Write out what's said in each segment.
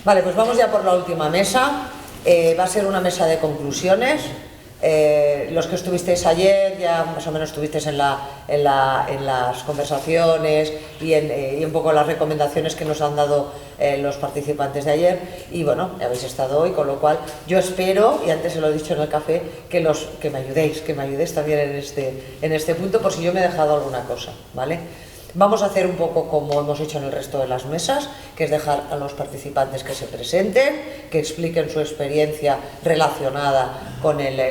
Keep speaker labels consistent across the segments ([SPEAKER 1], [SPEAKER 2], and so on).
[SPEAKER 1] Vale, pues vamos ya por la última mesa. Va a ser una mesa de conclusiones. Los que estuvisteis ayer ya más o menos estuvisteis en las conversaciones y un poco las recomendaciones que nos han dado los participantes de ayer, y bueno, habéis estado hoy, con lo cual yo espero, y antes se lo he dicho en el café, que me ayudéis también en este punto, por si yo me he dejado alguna cosa, ¿vale? Vamos a hacer un poco como hemos hecho en el resto de las mesas, que es dejar a los participantes que se presenten, que expliquen su experiencia relacionada con el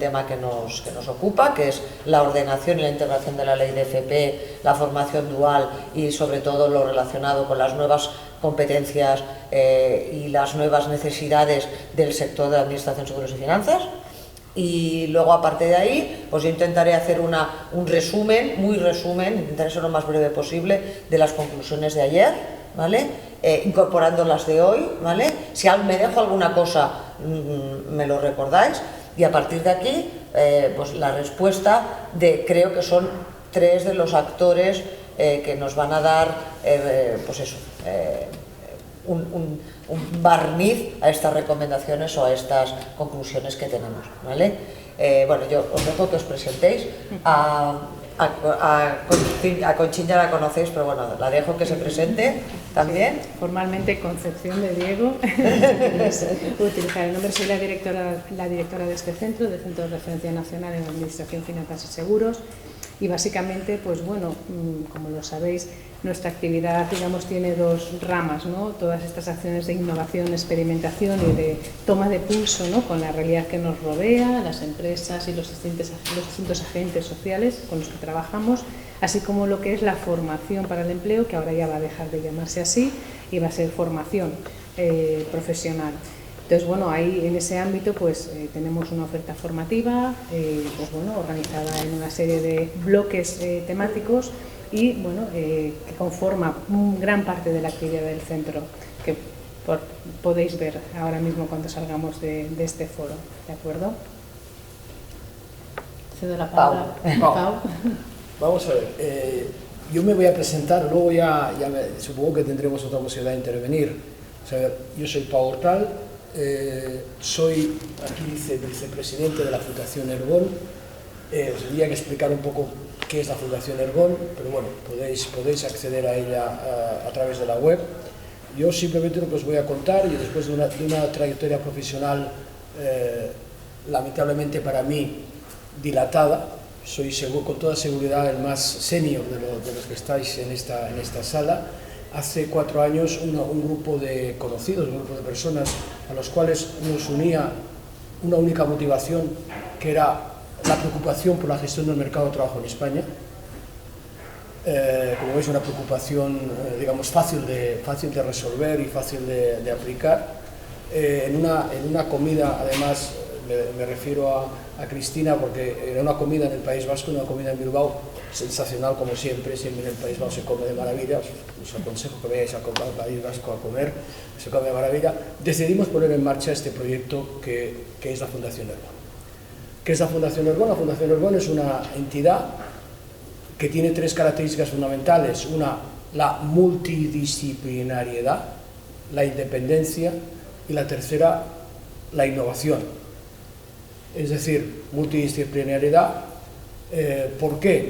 [SPEAKER 1] tema que nos ocupa, que es la ordenación y la integración de la ley de FP, la formación dual y sobre todo lo relacionado con las nuevas competencias y las nuevas necesidades del sector de la Administración, Seguros y Finanzas. Y luego, aparte de ahí, pues yo intentaré hacer un resumen, intentaré ser lo más breve posible, de las conclusiones de ayer, ¿vale? Incorporando las de hoy, ¿vale? Si me dejo alguna cosa, me lo recordáis, y a partir de aquí, pues la respuesta creo que son tres de los actores que nos van a dar, pues eso, un barniz a estas recomendaciones o a estas conclusiones que tenemos, ¿vale? Bueno, yo os dejo que os presentéis. A Conchín ya la conocéis, pero bueno, la dejo que se presente también.
[SPEAKER 2] Formalmente Concepción de Diego. Utilizar el nombre, soy la directora de este centro, del Centro de Referencia Nacional en Administración, Finanzas y Seguros. Y básicamente, pues bueno, como lo sabéis, nuestra actividad, digamos, tiene dos ramas, ¿no? Todas estas acciones de innovación, experimentación y de toma de pulso, ¿no?, con la realidad que nos rodea, las empresas y los distintos agentes sociales con los que trabajamos, así como lo que es la formación para el empleo, que ahora ya va a dejar de llamarse así y va a ser formación profesional. Entonces, bueno, ahí en ese ámbito pues tenemos una oferta formativa pues, bueno, organizada en una serie de bloques temáticos y bueno, que conforma gran parte de la actividad del centro, que podéis ver ahora mismo cuando salgamos de este foro, ¿de acuerdo? Cedo la palabra a Pau.
[SPEAKER 3] Vamos a ver, yo me voy a presentar, luego supongo que tendremos otra posibilidad de intervenir. O sea, yo soy Pau Hortal. Soy, aquí dice, vicepresidente de la Fundación Ergon. Os tendría que explicar un poco qué es la Fundación Ergon, pero bueno, podéis acceder a ella a través de la web. Yo simplemente lo que os voy a contar, y después de una trayectoria profesional lamentablemente para mí dilatada, soy con toda seguridad el más senior de los que estáis en esta sala. Hace 4 años un grupo de conocidos, un grupo de personas a los cuales nos unía una única motivación, que era la preocupación por la gestión del mercado de trabajo en España. Como veis, una preocupación, digamos, fácil de resolver y fácil de aplicar. En una comida, además, me refiero a Cristina, porque era una comida en el País Vasco, una comida en Bilbao, sensacional como siempre en el País Vasco se come de maravilla. Os aconsejo que vayáis al País Vasco a comer, se come de maravilla. Decidimos poner en marcha este proyecto que es la Fundación Ergon. ¿Qué es la Fundación Ergon? La Fundación Ergon es una entidad que tiene 3 características fundamentales: una, la multidisciplinariedad, la independencia, y la tercera, la innovación. Es decir, multidisciplinariedad. ¿Por qué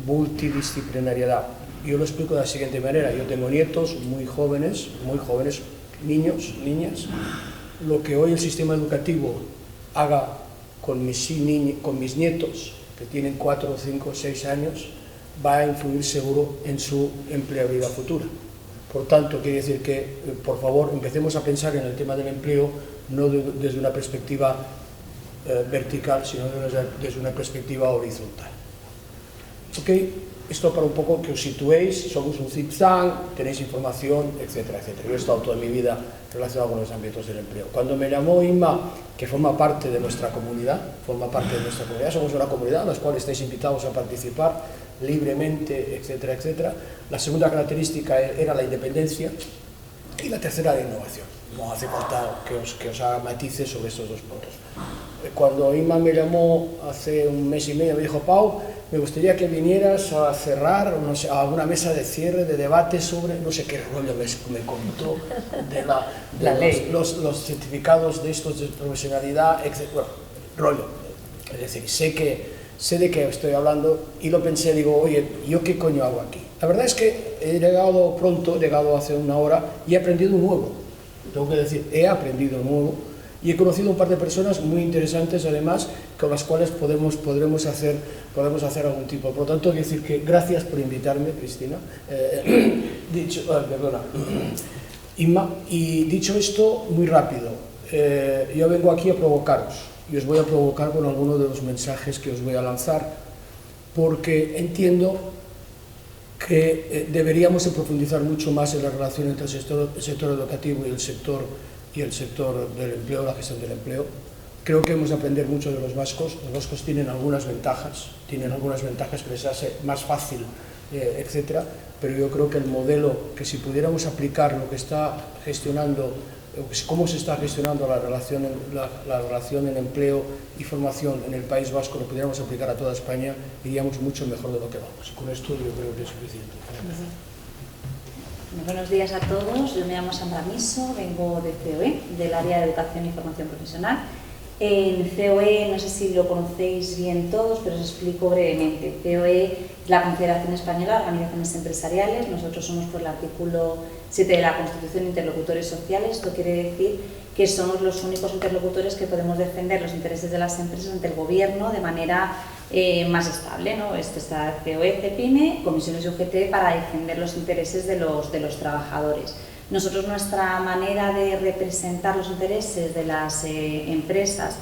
[SPEAKER 3] multidisciplinariedad? Yo lo explico de la siguiente manera. Yo tengo nietos muy jóvenes, niños, niñas. Lo que hoy el sistema educativo haga con mis nietos, que tienen 4, 5, 6 años, va a influir seguro en su empleabilidad futura. Por tanto, quiere decir que, por favor, empecemos a pensar en el tema del empleo no desde una perspectiva vertical, sino desde una perspectiva horizontal. ¿Ok? Esto para un poco que os situéis. Somos un think tank, tenéis información, etcétera, etcétera. Yo he estado toda mi vida relacionado con los ámbitos del empleo. Cuando me llamó Inma, que forma parte de nuestra comunidad, somos una comunidad en la cual estáis invitados a participar libremente, etcétera, etcétera. La segunda característica era la independencia y la tercera la innovación. No hace falta que os haga matices sobre estos 2 puntos. cuando Inma me llamó hace un mes y medio, me dijo: Pau, me gustaría que vinieras a cerrar, no sé, a una mesa de cierre, de debate sobre, no sé qué rollo me contó, de
[SPEAKER 1] ley.
[SPEAKER 3] Los certificados de estos de profesionalidad, etc. Bueno, rollo. Es decir, sé de qué estoy hablando y lo pensé, digo, oye, ¿yo qué coño hago aquí? La verdad es que he llegado pronto, he llegado hace una hora y he aprendido nuevo. Tengo que decir, he aprendido nuevo y he conocido un par de personas muy interesantes, además, con las cuales podremos hacer algún tipo. Por lo tanto, quiero decir que gracias por invitarme, Cristina. Perdona. Inma, y dicho esto, muy rápido, yo vengo aquí a provocaros y os voy a provocar con algunos de los mensajes que os voy a lanzar, porque entiendo que deberíamos de profundizar mucho más en la relación entre el sector educativo y el sector del empleo, la gestión del empleo. Creo que hemos de aprender mucho de los vascos. Los vascos tienen algunas ventajas que les hace más fácil, etcétera, pero yo creo que el modelo, que si pudiéramos aplicar lo que está gestionando, cómo se está gestionando la relación en empleo y formación en el País Vasco, lo pudiéramos aplicar a toda España, iríamos mucho mejor de lo que vamos. Con esto yo creo que es suficiente.
[SPEAKER 4] Buenos días a todos, yo me llamo Sandra Miso, vengo de COE, del área de Educación y Formación Profesional. En COE, no sé si lo conocéis bien todos, pero os explico brevemente. COE es la Confederación Española de Organizaciones Empresariales. Nosotros somos por el artículo 7 de la Constitución interlocutores sociales. Esto quiere decir que somos los únicos interlocutores que podemos defender los intereses de las empresas ante el gobierno de manera más estable, ¿no? Esto está COE, CEPIME, comisiones y UGT para defender los intereses de los trabajadores. Nosotros, nuestra manera de representar los intereses de las empresas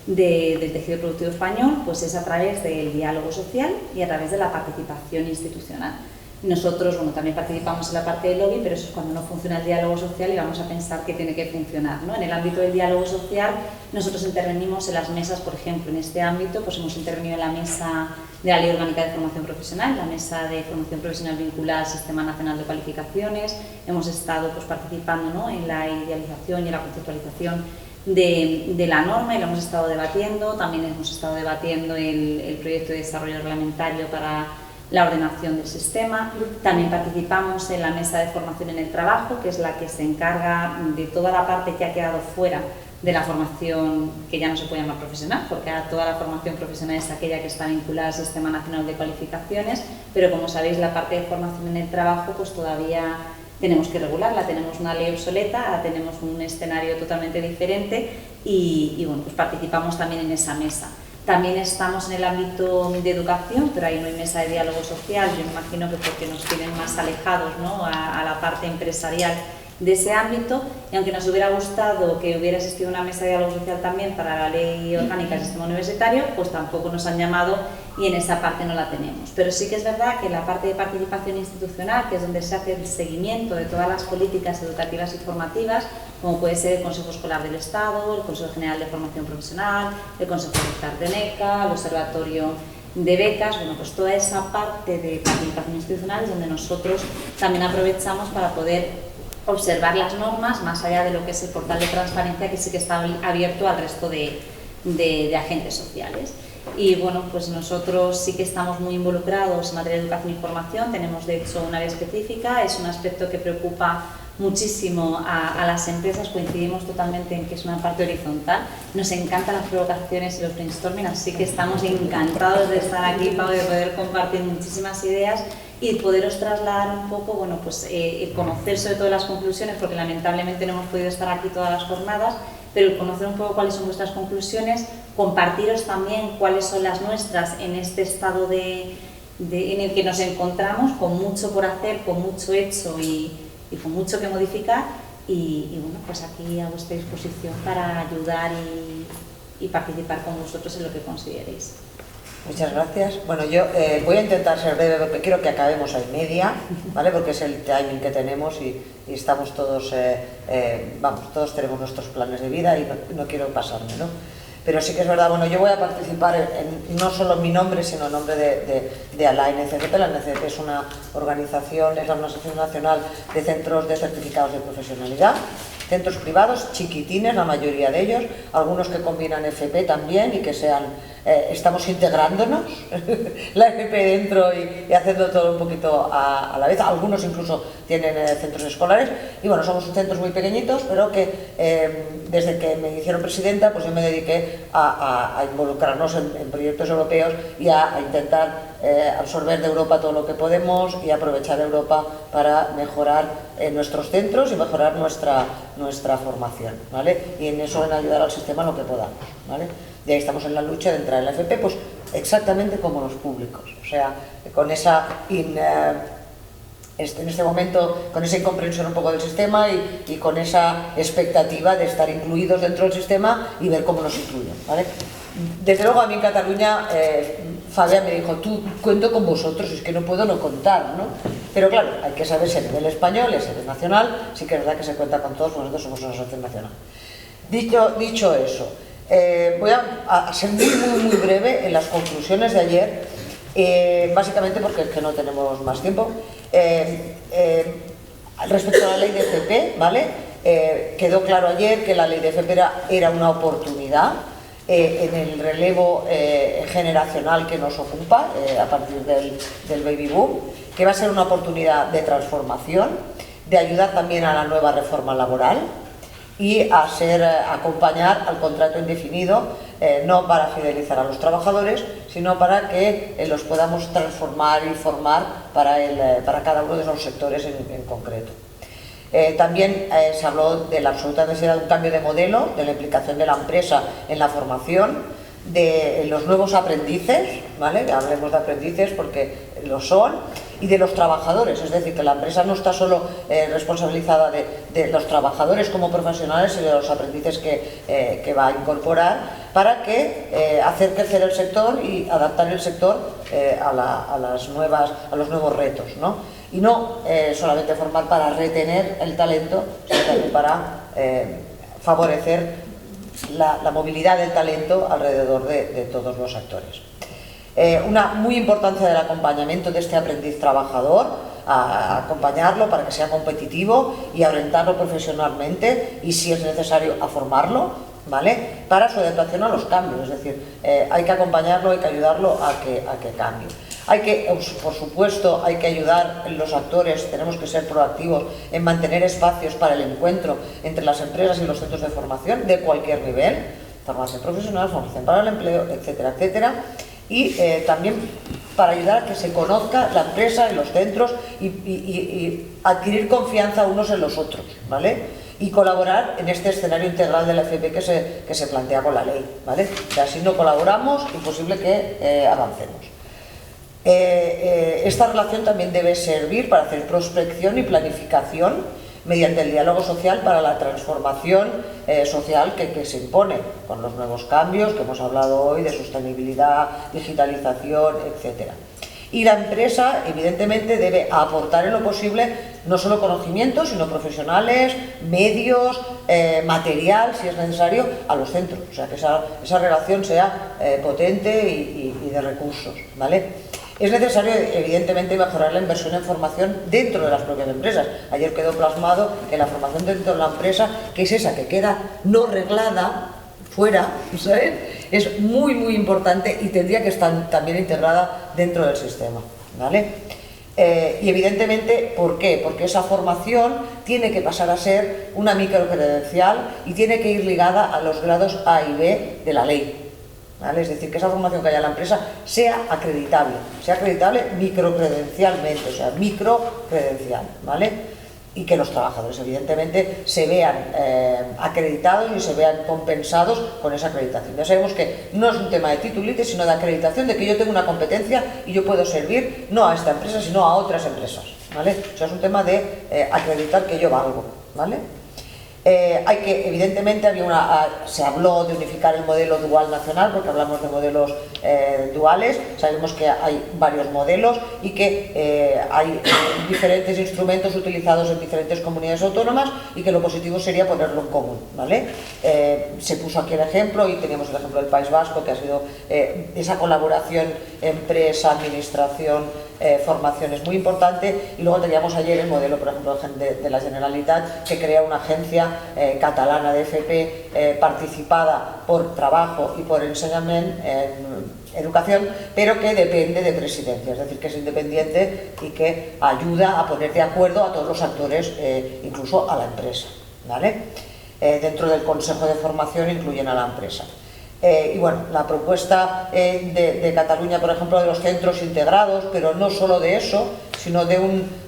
[SPEAKER 4] del tejido productivo español, pues es a través del diálogo social y a través de la participación institucional. Nosotros, bueno, también participamos en la parte del lobby, pero eso es cuando no funciona el diálogo social y vamos a pensar que tiene que funcionar, ¿no? En el ámbito del diálogo social, nosotros intervenimos en las mesas, por ejemplo, en este ámbito, pues hemos intervenido en la mesa de la Ley Orgánica de Formación Profesional, la mesa de formación profesional vinculada al Sistema Nacional de Cualificaciones, hemos estado pues participando, ¿no?, en la idealización y en la conceptualización de la norma y lo hemos estado debatiendo. También hemos estado debatiendo el proyecto de desarrollo reglamentario para la ordenación del sistema. También participamos en la mesa de formación en el trabajo, que es la que se encarga de toda la parte que ha quedado fuera de la formación, que ya no se puede llamar profesional, porque toda la formación profesional es aquella que está vinculada al Sistema Nacional de Cualificaciones, pero como sabéis, la parte de formación en el trabajo pues todavía tenemos que regularla, tenemos una ley obsoleta, tenemos un escenario totalmente diferente y bueno, pues participamos también en esa mesa. También estamos en el ámbito de educación, pero ahí no hay mesa de diálogo social, yo me imagino que porque nos tienen más alejados, ¿no?, a la parte empresarial de ese ámbito, y aunque nos hubiera gustado que hubiera existido una mesa de diálogo social también para la Ley Orgánica del Sistema Universitario, pues tampoco nos han llamado y en esa parte no la tenemos. Pero sí que es verdad que en la parte de participación institucional, que es donde se hace el seguimiento de todas las políticas educativas y formativas, como puede ser el Consejo Escolar del Estado, el Consejo General de Formación Profesional, el Consejo Rector de NECA, el Observatorio de Becas, bueno, pues toda esa parte de participación institucional es donde nosotros también aprovechamos para poder observar las normas más allá de lo que es el portal de transparencia, que sí que está abierto al resto de agentes sociales. Y bueno, pues nosotros sí que estamos muy involucrados en materia de educación y formación, tenemos de hecho un área específica, es un aspecto que preocupa muchísimo a las empresas, coincidimos totalmente en que es una parte horizontal, nos encantan las provocaciones y los brainstorming, así que estamos encantados de estar aquí, Pau, de poder compartir muchísimas ideas y poderos trasladar un poco, bueno, pues conocer sobre todo las conclusiones, porque lamentablemente no hemos podido estar aquí todas las jornadas, pero conocer un poco cuáles son vuestras conclusiones, compartiros también cuáles son las nuestras en este estado en el que nos encontramos, con mucho por hacer, con mucho hecho y con mucho que modificar, y bueno, pues aquí a vuestra disposición para ayudar y participar con vosotros en lo que consideréis.
[SPEAKER 1] Muchas gracias. Bueno, yo voy a intentar ser breve porque quiero que acabemos a y media, ¿vale? Porque es el timing que tenemos y estamos todos, todos tenemos nuestros planes de vida y no quiero pasarme, ¿no? Pero sí que es verdad, bueno, yo voy a participar no solo en mi nombre, sino en nombre de la NCCP. La NCCP es una organización, es la Organización Nacional de Centros de Certificados de Profesionalidad. centros privados, chiquitines, la mayoría de ellos, algunos que combinan FP también y que estamos integrándonos, la FP dentro y haciendo todo un poquito a la vez. Algunos incluso tienen centros escolares y bueno, somos centros muy pequeñitos, pero que desde que me hicieron presidenta, pues yo me dediqué a involucrarnos en proyectos europeos y a intentar absorber de Europa todo lo que podemos y aprovechar Europa para mejorar nuestros centros y mejorar nuestra formación, ¿vale? Y en eso, en ayudar al sistema lo que podamos, ¿vale? Y ahí estamos en la lucha de entrar en la FP, pues exactamente como los públicos, o sea, con esa en este momento, con esa incomprensión un poco del sistema y con esa expectativa de estar incluidos dentro del sistema y ver cómo nos incluyen, ¿vale? Desde luego a mí en Cataluña, Fabián me dijo, tú cuento con vosotros, es que no puedo no contar, ¿no? Pero claro, hay que saber si a nivel español, si a nivel nacional, sí que es verdad que se cuenta con todos, nosotros somos una asociación nacional. Dicho eso, voy a ser muy breve en las conclusiones de ayer, básicamente porque es que no tenemos más tiempo. Respecto a la ley de FP, ¿vale? Quedó claro ayer que la ley de FP era una oportunidad en el relevo generacional que nos ocupa a partir del baby boom, que va a ser una oportunidad de transformación, de ayudar también a la nueva reforma laboral y a acompañar al contrato indefinido, no para fidelizar a los trabajadores, sino para que los podamos transformar y formar para cada uno de los sectores en concreto. También se habló de la absoluta necesidad de un cambio de modelo, de la implicación de la empresa en la formación, de los nuevos aprendices, ¿vale? Hablemos de aprendices porque lo son, y de los trabajadores, es decir, que la empresa no está solo responsabilizada de los trabajadores como profesionales, sino de los aprendices que va a incorporar para hacer crecer el sector y adaptar el sector a los nuevos retos, ¿no? Y no solamente formar para retener el talento, sino también para favorecer la movilidad del talento alrededor de todos los actores. Una muy importancia del acompañamiento de este aprendiz trabajador, a acompañarlo para que sea competitivo y a orientarlo profesionalmente y, si es necesario, a formarlo, ¿vale? Para su adaptación a los cambios, es decir, hay que acompañarlo, hay que ayudarlo a que cambie. Por supuesto, hay que ayudar los actores, tenemos que ser proactivos en mantener espacios para el encuentro entre las empresas y los centros de formación de cualquier nivel, formación profesional, formación para el empleo, etcétera, etcétera. Y también para ayudar a que se conozca la empresa y los centros y adquirir confianza unos en los otros, ¿vale? Y colaborar en este escenario integral de la FP que se plantea con la ley, ¿vale? O sea, si no colaboramos, imposible que avancemos. Esta relación también debe servir para hacer prospección y planificación mediante el diálogo social para la transformación social que se impone con los nuevos cambios que hemos hablado hoy de sostenibilidad, digitalización, etc. Y la empresa, evidentemente, debe aportar en lo posible no solo conocimientos, sino profesionales, medios, material, si es necesario, a los centros. O sea, que esa relación sea potente y de recursos, ¿vale? Es necesario, evidentemente, mejorar la inversión en formación dentro de las propias empresas. Ayer quedó plasmado que la formación dentro de la empresa, que es esa que queda no reglada, fuera, ¿sabes? Es muy importante y tendría que estar también integrada dentro del sistema, ¿vale? Y evidentemente, ¿por qué? Porque esa formación tiene que pasar a ser una microcredencial y tiene que ir ligada a los grados A y B de la ley. ¿Vale? Es decir, que esa formación que haya en la empresa sea acreditable microcredencialmente, o sea, microcredencial, ¿vale? Y que los trabajadores, evidentemente, se vean acreditados y se vean compensados con esa acreditación. Ya sabemos que no es un tema de titulitis, sino de acreditación, de que yo tengo una competencia y yo puedo servir no a esta empresa, sino a otras empresas, ¿vale? O sea, es un tema de acreditar que yo valgo, ¿vale? Evidentemente, se habló de unificar el modelo dual nacional, porque hablamos de modelos duales. Sabemos que hay varios modelos y que hay diferentes instrumentos utilizados en diferentes comunidades autónomas y que lo positivo sería ponerlo en común, ¿vale? Se puso aquí el ejemplo y teníamos el ejemplo del País Vasco, que ha sido esa colaboración empresa, administración, formación es muy importante. Y luego teníamos ayer el modelo, por ejemplo, de la Generalitat, que crea una agencia catalana de FP participada por trabajo y por enseñamiento en educación, pero que depende de presidencia, es decir, que es independiente y que ayuda a poner de acuerdo a todos los actores, incluso a la empresa, ¿vale? Dentro del Consejo de Formación incluyen a la empresa. Y bueno, la propuesta de Cataluña, por ejemplo, de los centros integrados, pero no solo de eso, sino de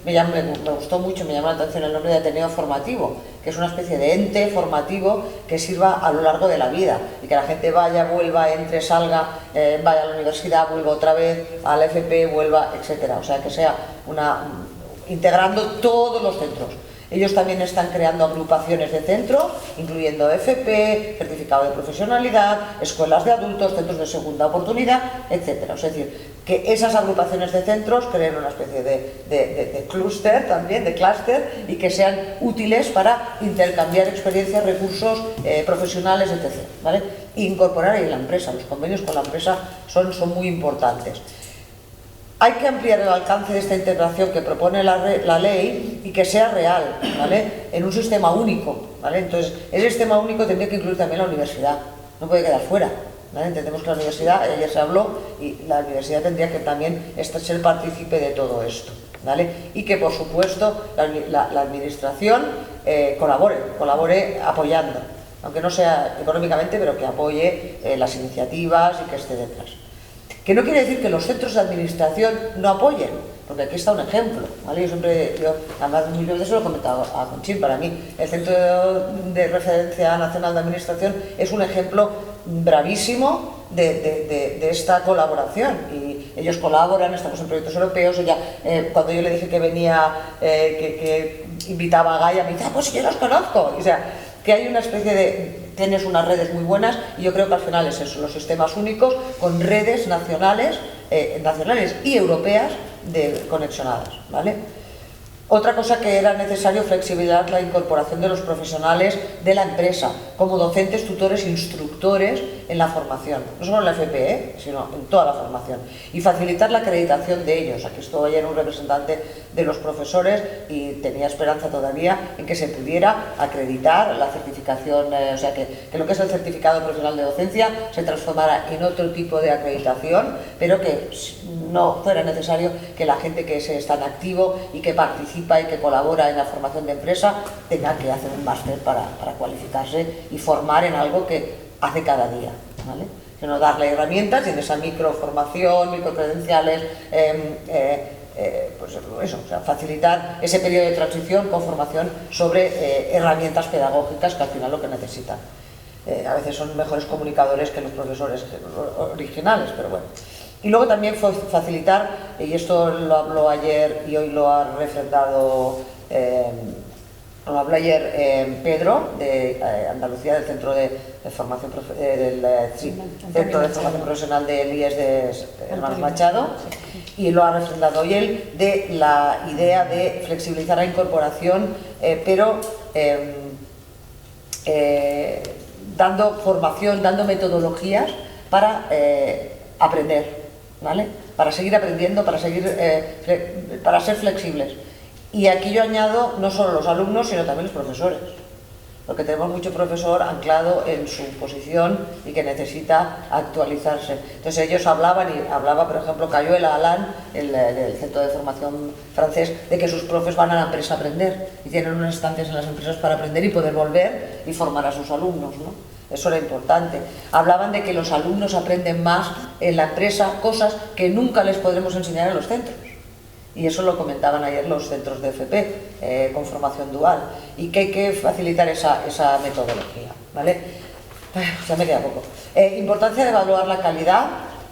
[SPEAKER 1] me gustó mucho, me llamó la atención el nombre de Ateneo Formativo, que es una especie de ente formativo que sirva a lo largo de la vida y que la gente vaya, vuelva, entre, salga, vaya a la universidad, vuelva otra vez, a la FP, vuelva, etcétera. O sea, que sea integrando todos los centros. Ellos también están creando agrupaciones de centro, incluyendo FP, certificado de profesionalidad, escuelas de adultos, centros de segunda oportunidad, etc. Es decir, que esas agrupaciones de centros creen una especie de clúster también, de clúster, y que sean útiles para intercambiar experiencias, recursos profesionales, etc. ¿Vale? E incorporar ahí la empresa. Los convenios con la empresa son muy importantes. Hay que ampliar el alcance de esta integración que propone la ley y que sea real, ¿vale? En un sistema único, ¿vale? Entonces, ese sistema único tendría que incluir también la universidad, no puede quedar fuera, ¿vale? Entendemos que la universidad, ayer se habló, y la universidad tendría que también ser partícipe de todo esto, ¿vale? Y que, por supuesto, la administración colabore apoyando, aunque no sea económicamente, pero que apoye las iniciativas y que esté detrás. Que no quiere decir que los centros de administración no apoyen, porque aquí está un ejemplo, ¿vale? Además, muchas veces lo he comentado a Conchín, para mí el Centro de Referencia Nacional de Administración es un ejemplo bravísimo de esta colaboración, y ellos colaboran, estamos en proyectos europeos. Cuando yo le dije que venía, que invitaba a Gaia, me dice, pues yo los conozco, o sea, que hay una especie tienes unas redes muy buenas, y yo creo que al final es eso, los sistemas únicos con redes nacionales y europeas conexionadas, ¿vale? Otra cosa que era necesario flexibilizar la incorporación de los profesionales de la empresa como docentes, tutores, instructores en la formación, no solo en la FP, sino en toda la formación, y facilitar la acreditación de ellos. Aquí estuvo ayer un representante de los profesores y tenía esperanza todavía en que se pudiera acreditar la certificación, o sea, que lo que es el certificado profesional de docencia se transformara en otro tipo de acreditación, pero que no fuera necesario que la gente que está en activo y que participa y que colabora en la formación de empresa tenga que hacer un máster para cualificarse y formar en algo que hace cada día, ¿vale? Sino darle herramientas y en esa microformación, microcredenciales, pues eso, o sea, facilitar ese periodo de transición con formación sobre herramientas pedagógicas, que al final lo que necesitan. A veces son mejores comunicadores que los profesores originales, pero bueno. Y luego también facilitar, y esto lo habló ayer y hoy lo ha refrendado, lo habló ayer Pedro, de Andalucía, del Centro de Formación Profesional del IES de Hermanos Machado, y lo ha refrendado hoy él, de la idea de flexibilizar la incorporación, pero dando formación, dando metodologías para aprender, ¿vale? Para seguir aprendiendo, para ser flexibles. Y aquí yo añado no solo los alumnos, sino también los profesores, porque tenemos mucho profesor anclado en su posición y que necesita actualizarse. Entonces ellos hablaba, por ejemplo, Cayuela Alain, del Centro de Formación francés, de que sus profes van a la empresa a aprender y tienen unas estancias en las empresas para aprender y poder volver y formar a sus alumnos, ¿no? Eso era importante. Hablaban de que los alumnos aprenden más en la empresa cosas que nunca les podremos enseñar en los centros. Y eso lo comentaban ayer los centros de FP con formación dual. Y que hay que facilitar esa metodología, ¿vale? Ya me queda poco. Importancia de evaluar la calidad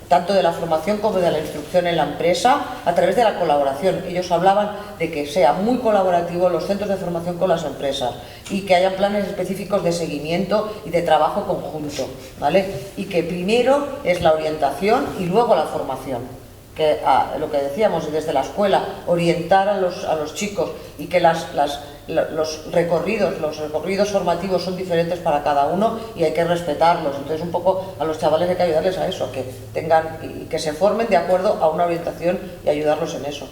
[SPEAKER 1] tanto de la formación como de la instrucción en la empresa a través de la colaboración. Ellos hablaban de que sea muy colaborativo los centros de formación con las empresas y que haya planes específicos de seguimiento y de trabajo conjunto, ¿vale? Y que primero es la orientación y luego la formación. Que lo que decíamos, desde la escuela, orientar a los chicos, y que los recorridos formativos son diferentes para cada uno y hay que respetarlos. Entonces un poco a los chavales hay que ayudarles a eso, que tengan y que se formen de acuerdo a una orientación y ayudarlos en eso.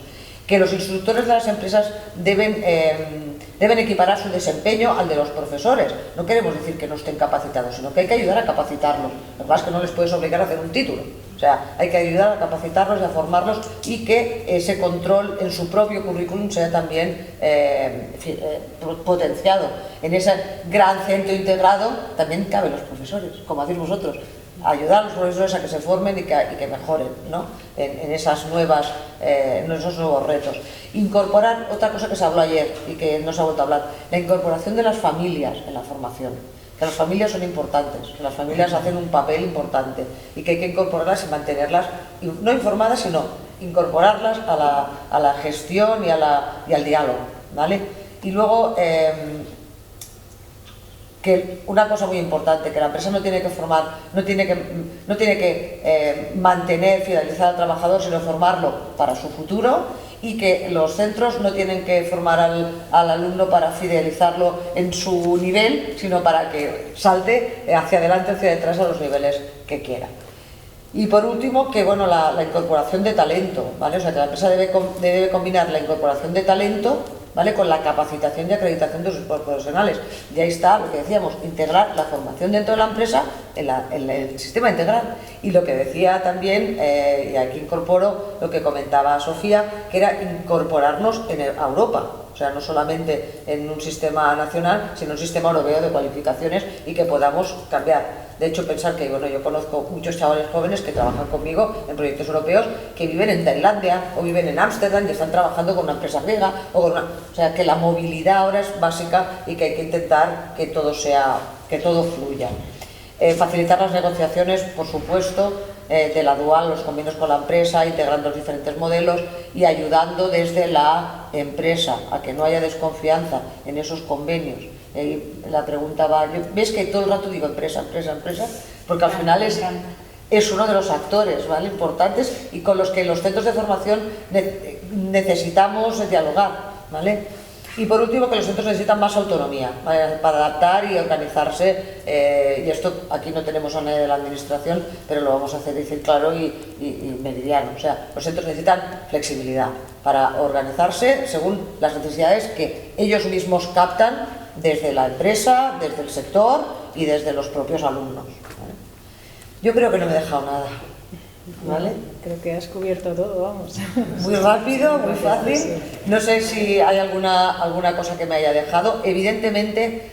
[SPEAKER 1] Que los instructores de las empresas deben deben equiparar su desempeño al de los profesores. No queremos decir que no estén capacitados, sino que hay que ayudar a capacitarlos. Lo que pasa es que no les puedes obligar a hacer un título. O sea, hay que ayudar a capacitarlos y a formarlos, y que ese control en su propio currículum sea también potenciado. En ese gran centro integrado también caben los profesores, como hacéis vosotros. Ayudar a los profesores a que se formen y que mejoren, ¿no? en esas nuevas, en esos nuevos retos. Incorporar, otra cosa que se habló ayer y que no se ha vuelto a hablar, la incorporación de las familias en la formación. Que las familias son importantes, que las familias hacen un papel importante y que hay que incorporarlas y mantenerlas, no informadas, sino incorporarlas a la gestión y al diálogo, ¿vale? Y luego, que una cosa muy importante, que la empresa no tiene que formar, no tiene que mantener, fidelizar al trabajador, sino formarlo para su futuro, y que los centros no tienen que formar al alumno para fidelizarlo en su nivel, sino para que salte hacia adelante, hacia detrás, a los niveles que quiera. Y por último, que bueno, la incorporación de talento, ¿vale? O sea, que la empresa debe combinar la incorporación de talento, ¿vale?, con la capacitación y acreditación de sus profesionales. Y ahí está lo que decíamos, integrar la formación dentro de la empresa en el sistema integral. Y lo que decía también, y aquí incorporo lo que comentaba Sofía, que era incorporarnos a Europa. O sea, no solamente en un sistema nacional, sino en un sistema europeo de cualificaciones, y que podamos cambiar. De hecho, pensar que, bueno, yo conozco muchos chavales jóvenes que trabajan conmigo en proyectos europeos, que viven en Tailandia o viven en Ámsterdam y están trabajando con una empresa griega, o sea, que la movilidad ahora es básica y que hay que intentar que todo fluya. Facilitar las negociaciones, por supuesto, de la dual, los convenios con la empresa, integrando los diferentes modelos y ayudando desde la empresa a que no haya desconfianza en esos convenios. La pregunta va, ¿ves que todo el rato digo empresa, empresa, empresa? Porque al final es uno de los actores, ¿vale?, importantes, y con los que los centros de formación necesitamos dialogar, ¿vale? Y por último, que los centros necesitan más autonomía, ¿vale?, para adaptar y organizarse, y esto aquí no tenemos a nadie de la administración, pero lo vamos a hacer decir claro y meridiano. O sea, los centros necesitan flexibilidad para organizarse según las necesidades que ellos mismos captan desde la empresa, desde el sector y desde los propios alumnos, ¿vale? Yo creo que no me he dejado nada, ¿vale?
[SPEAKER 2] Creo que has cubierto todo, vamos.
[SPEAKER 1] Muy rápido, muy fácil. No sé si hay alguna cosa que me haya dejado. Evidentemente,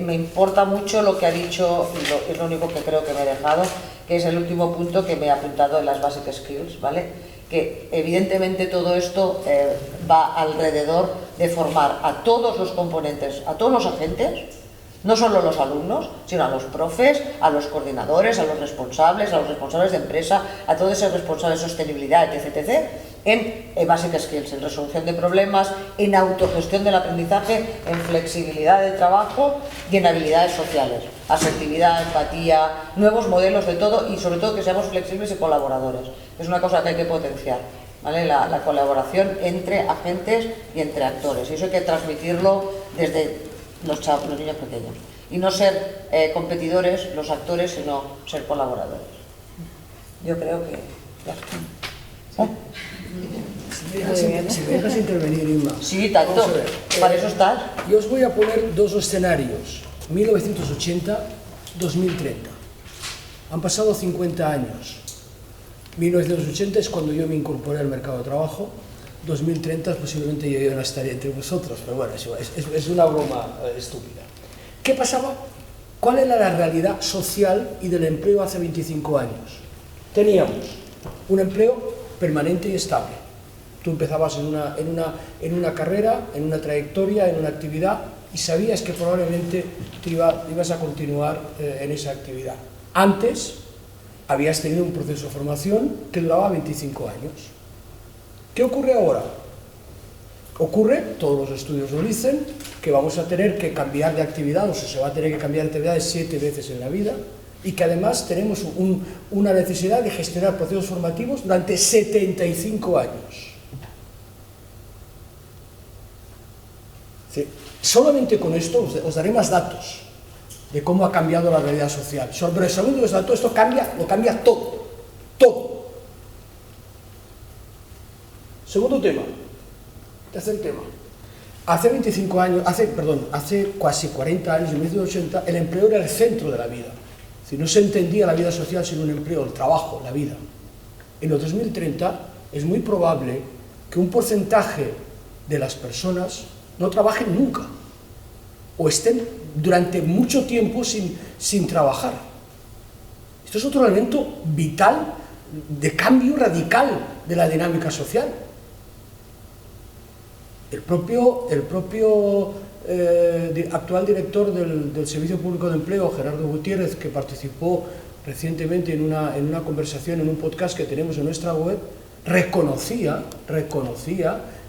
[SPEAKER 1] me importa mucho lo que ha dicho, y es lo único que creo que me he dejado, que es el último punto que me he apuntado en las basic skills, ¿vale? Que evidentemente todo esto va alrededor de formar a todos los componentes, a todos los agentes, no solo los alumnos, sino a los profes, a los coordinadores, a los responsables de empresa, a todos esos responsables de sostenibilidad, etc., en basic skills, en resolución de problemas, en autogestión del aprendizaje, en flexibilidad del trabajo y en habilidades sociales, asertividad, empatía, nuevos modelos de todo, y sobre todo que seamos flexibles y colaboradores. Es una cosa que hay que potenciar, ¿vale? La colaboración entre agentes y entre actores, y eso hay que transmitirlo desde los niños pequeños, y no ser competidores los actores, sino ser colaboradores. Yo creo que ya está.
[SPEAKER 3] Si me dejas intervenir, Inma.
[SPEAKER 1] Sí, tanto. Para eso estás.
[SPEAKER 3] Yo os voy a poner dos escenarios, 1980-2030. Han pasado 50 años. 1980 es cuando yo me incorporé al mercado de trabajo. 2030 posiblemente yo ya no estaré entre vosotros, pero bueno, es una broma estúpida. ¿Qué pasaba? ¿Cuál era la realidad social y del empleo hace 25 años? Teníamos un empleo permanente y estable. Tú empezabas en una carrera, en una trayectoria, en una actividad, y sabías que probablemente ibas a continuar en esa actividad. Antes habías tenido un proceso de formación que duraba 25 años. ¿Qué ocurre ahora? Ocurre, todos los estudios lo dicen, que vamos a tener que cambiar de actividad, o sea, se va a tener que cambiar de actividades 7 veces en la vida, y que además tenemos una necesidad de gestionar procesos formativos durante 75 años. Sí. Solamente con esto os daré más datos de cómo ha cambiado la realidad social. Pero sabiendo los datos, esto lo cambia todo. Todo. Segundo tema. Tercer tema. Hace 25 años, hace casi 40 años, en 1980, el empleo era el centro de la vida. Si no se entendía la vida social sin un empleo, el trabajo, la vida. En el 2030 es muy probable que un porcentaje de las personas no trabajen nunca o estén durante mucho tiempo sin trabajar. Esto es otro elemento vital de cambio radical de la dinámica social. El propio actual director del Servicio Público de Empleo, Gerardo Gutiérrez, que participó recientemente en una conversación, en un podcast que tenemos en nuestra web, reconocía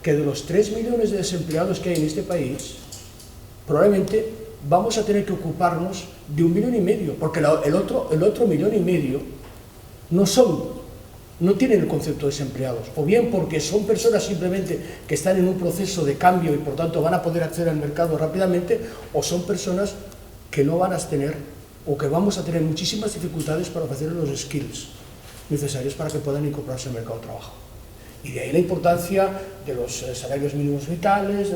[SPEAKER 3] que de los 3 millones de desempleados que hay en este país, probablemente vamos a tener que ocuparnos de 1,5 millones, porque el otro 1,5 millones no tienen el concepto de desempleados, o bien porque son personas simplemente que están en un proceso de cambio y por tanto van a poder acceder al mercado rápidamente, o son personas que no van a tener, o que vamos a tener muchísimas dificultades para ofrecer los skills necesarios para que puedan incorporarse al mercado de trabajo. Y de ahí la importancia de los salarios mínimos vitales,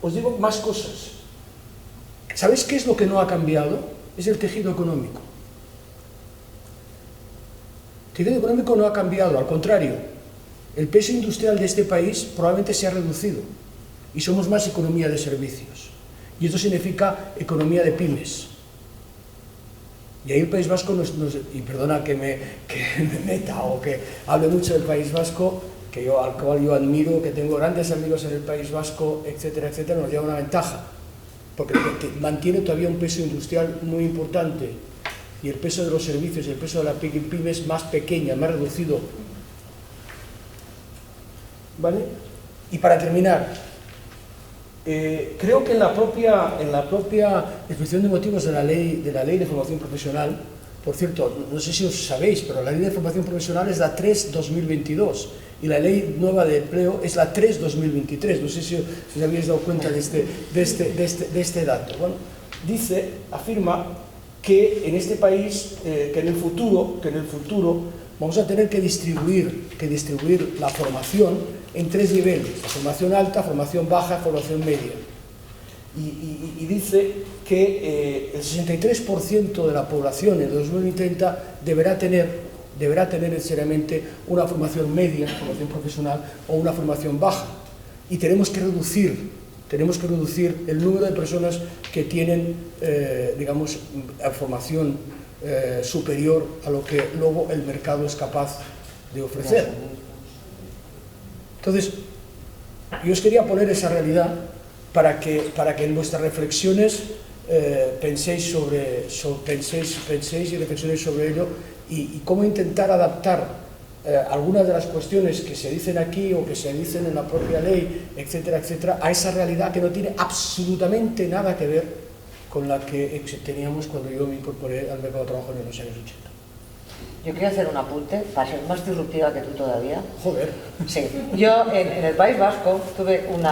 [SPEAKER 3] Os digo más cosas. ¿Sabéis qué es lo que no ha cambiado? Es el tejido económico. El tejido económico no ha cambiado, al contrario, el peso industrial de este país probablemente se ha reducido y somos más economía de servicios. Y esto significa economía de pymes. Y ahí el País Vasco, y perdona que me meta o que hable mucho del País Vasco, al cual yo admiro, que tengo grandes amigos en el País Vasco, etcétera, etcétera, nos lleva una ventaja, porque mantiene todavía un peso industrial muy importante y el peso de los servicios y el peso de la pyme es más pequeña, más reducido. ¿Vale? Y para terminar, creo que en la propia exposición de motivos de la ley de formación profesional, por cierto, no sé si os sabéis, pero la ley de formación profesional es la 3/2022 y la ley nueva de empleo es la 3/2023. No sé si os habéis dado cuenta de este dato. Bueno, afirma que en este país, que en el futuro vamos a tener que distribuir la formación en 3 niveles: la formación alta, formación baja, formación media. Y dice que el 63% de la población en 2030 deberá tener necesariamente una formación media, formación profesional, o una formación baja. Y tenemos que reducir el número de personas que tienen, formación superior a lo que luego el mercado es capaz de ofrecer. Entonces, yo os quería poner esa realidad para que en vuestras reflexiones penséis y reflexionéis sobre ello y cómo intentar adaptar algunas de las cuestiones que se dicen aquí o que se dicen en la propia ley, etcétera, etcétera, a esa realidad que no tiene absolutamente nada que ver con la que teníamos cuando yo me incorporé al mercado de trabajo en los años 80.
[SPEAKER 1] Yo quiero hacer un apunte, para ser más disruptiva que tú todavía.
[SPEAKER 3] Joder.
[SPEAKER 1] Sí, yo en el País Vasco hice un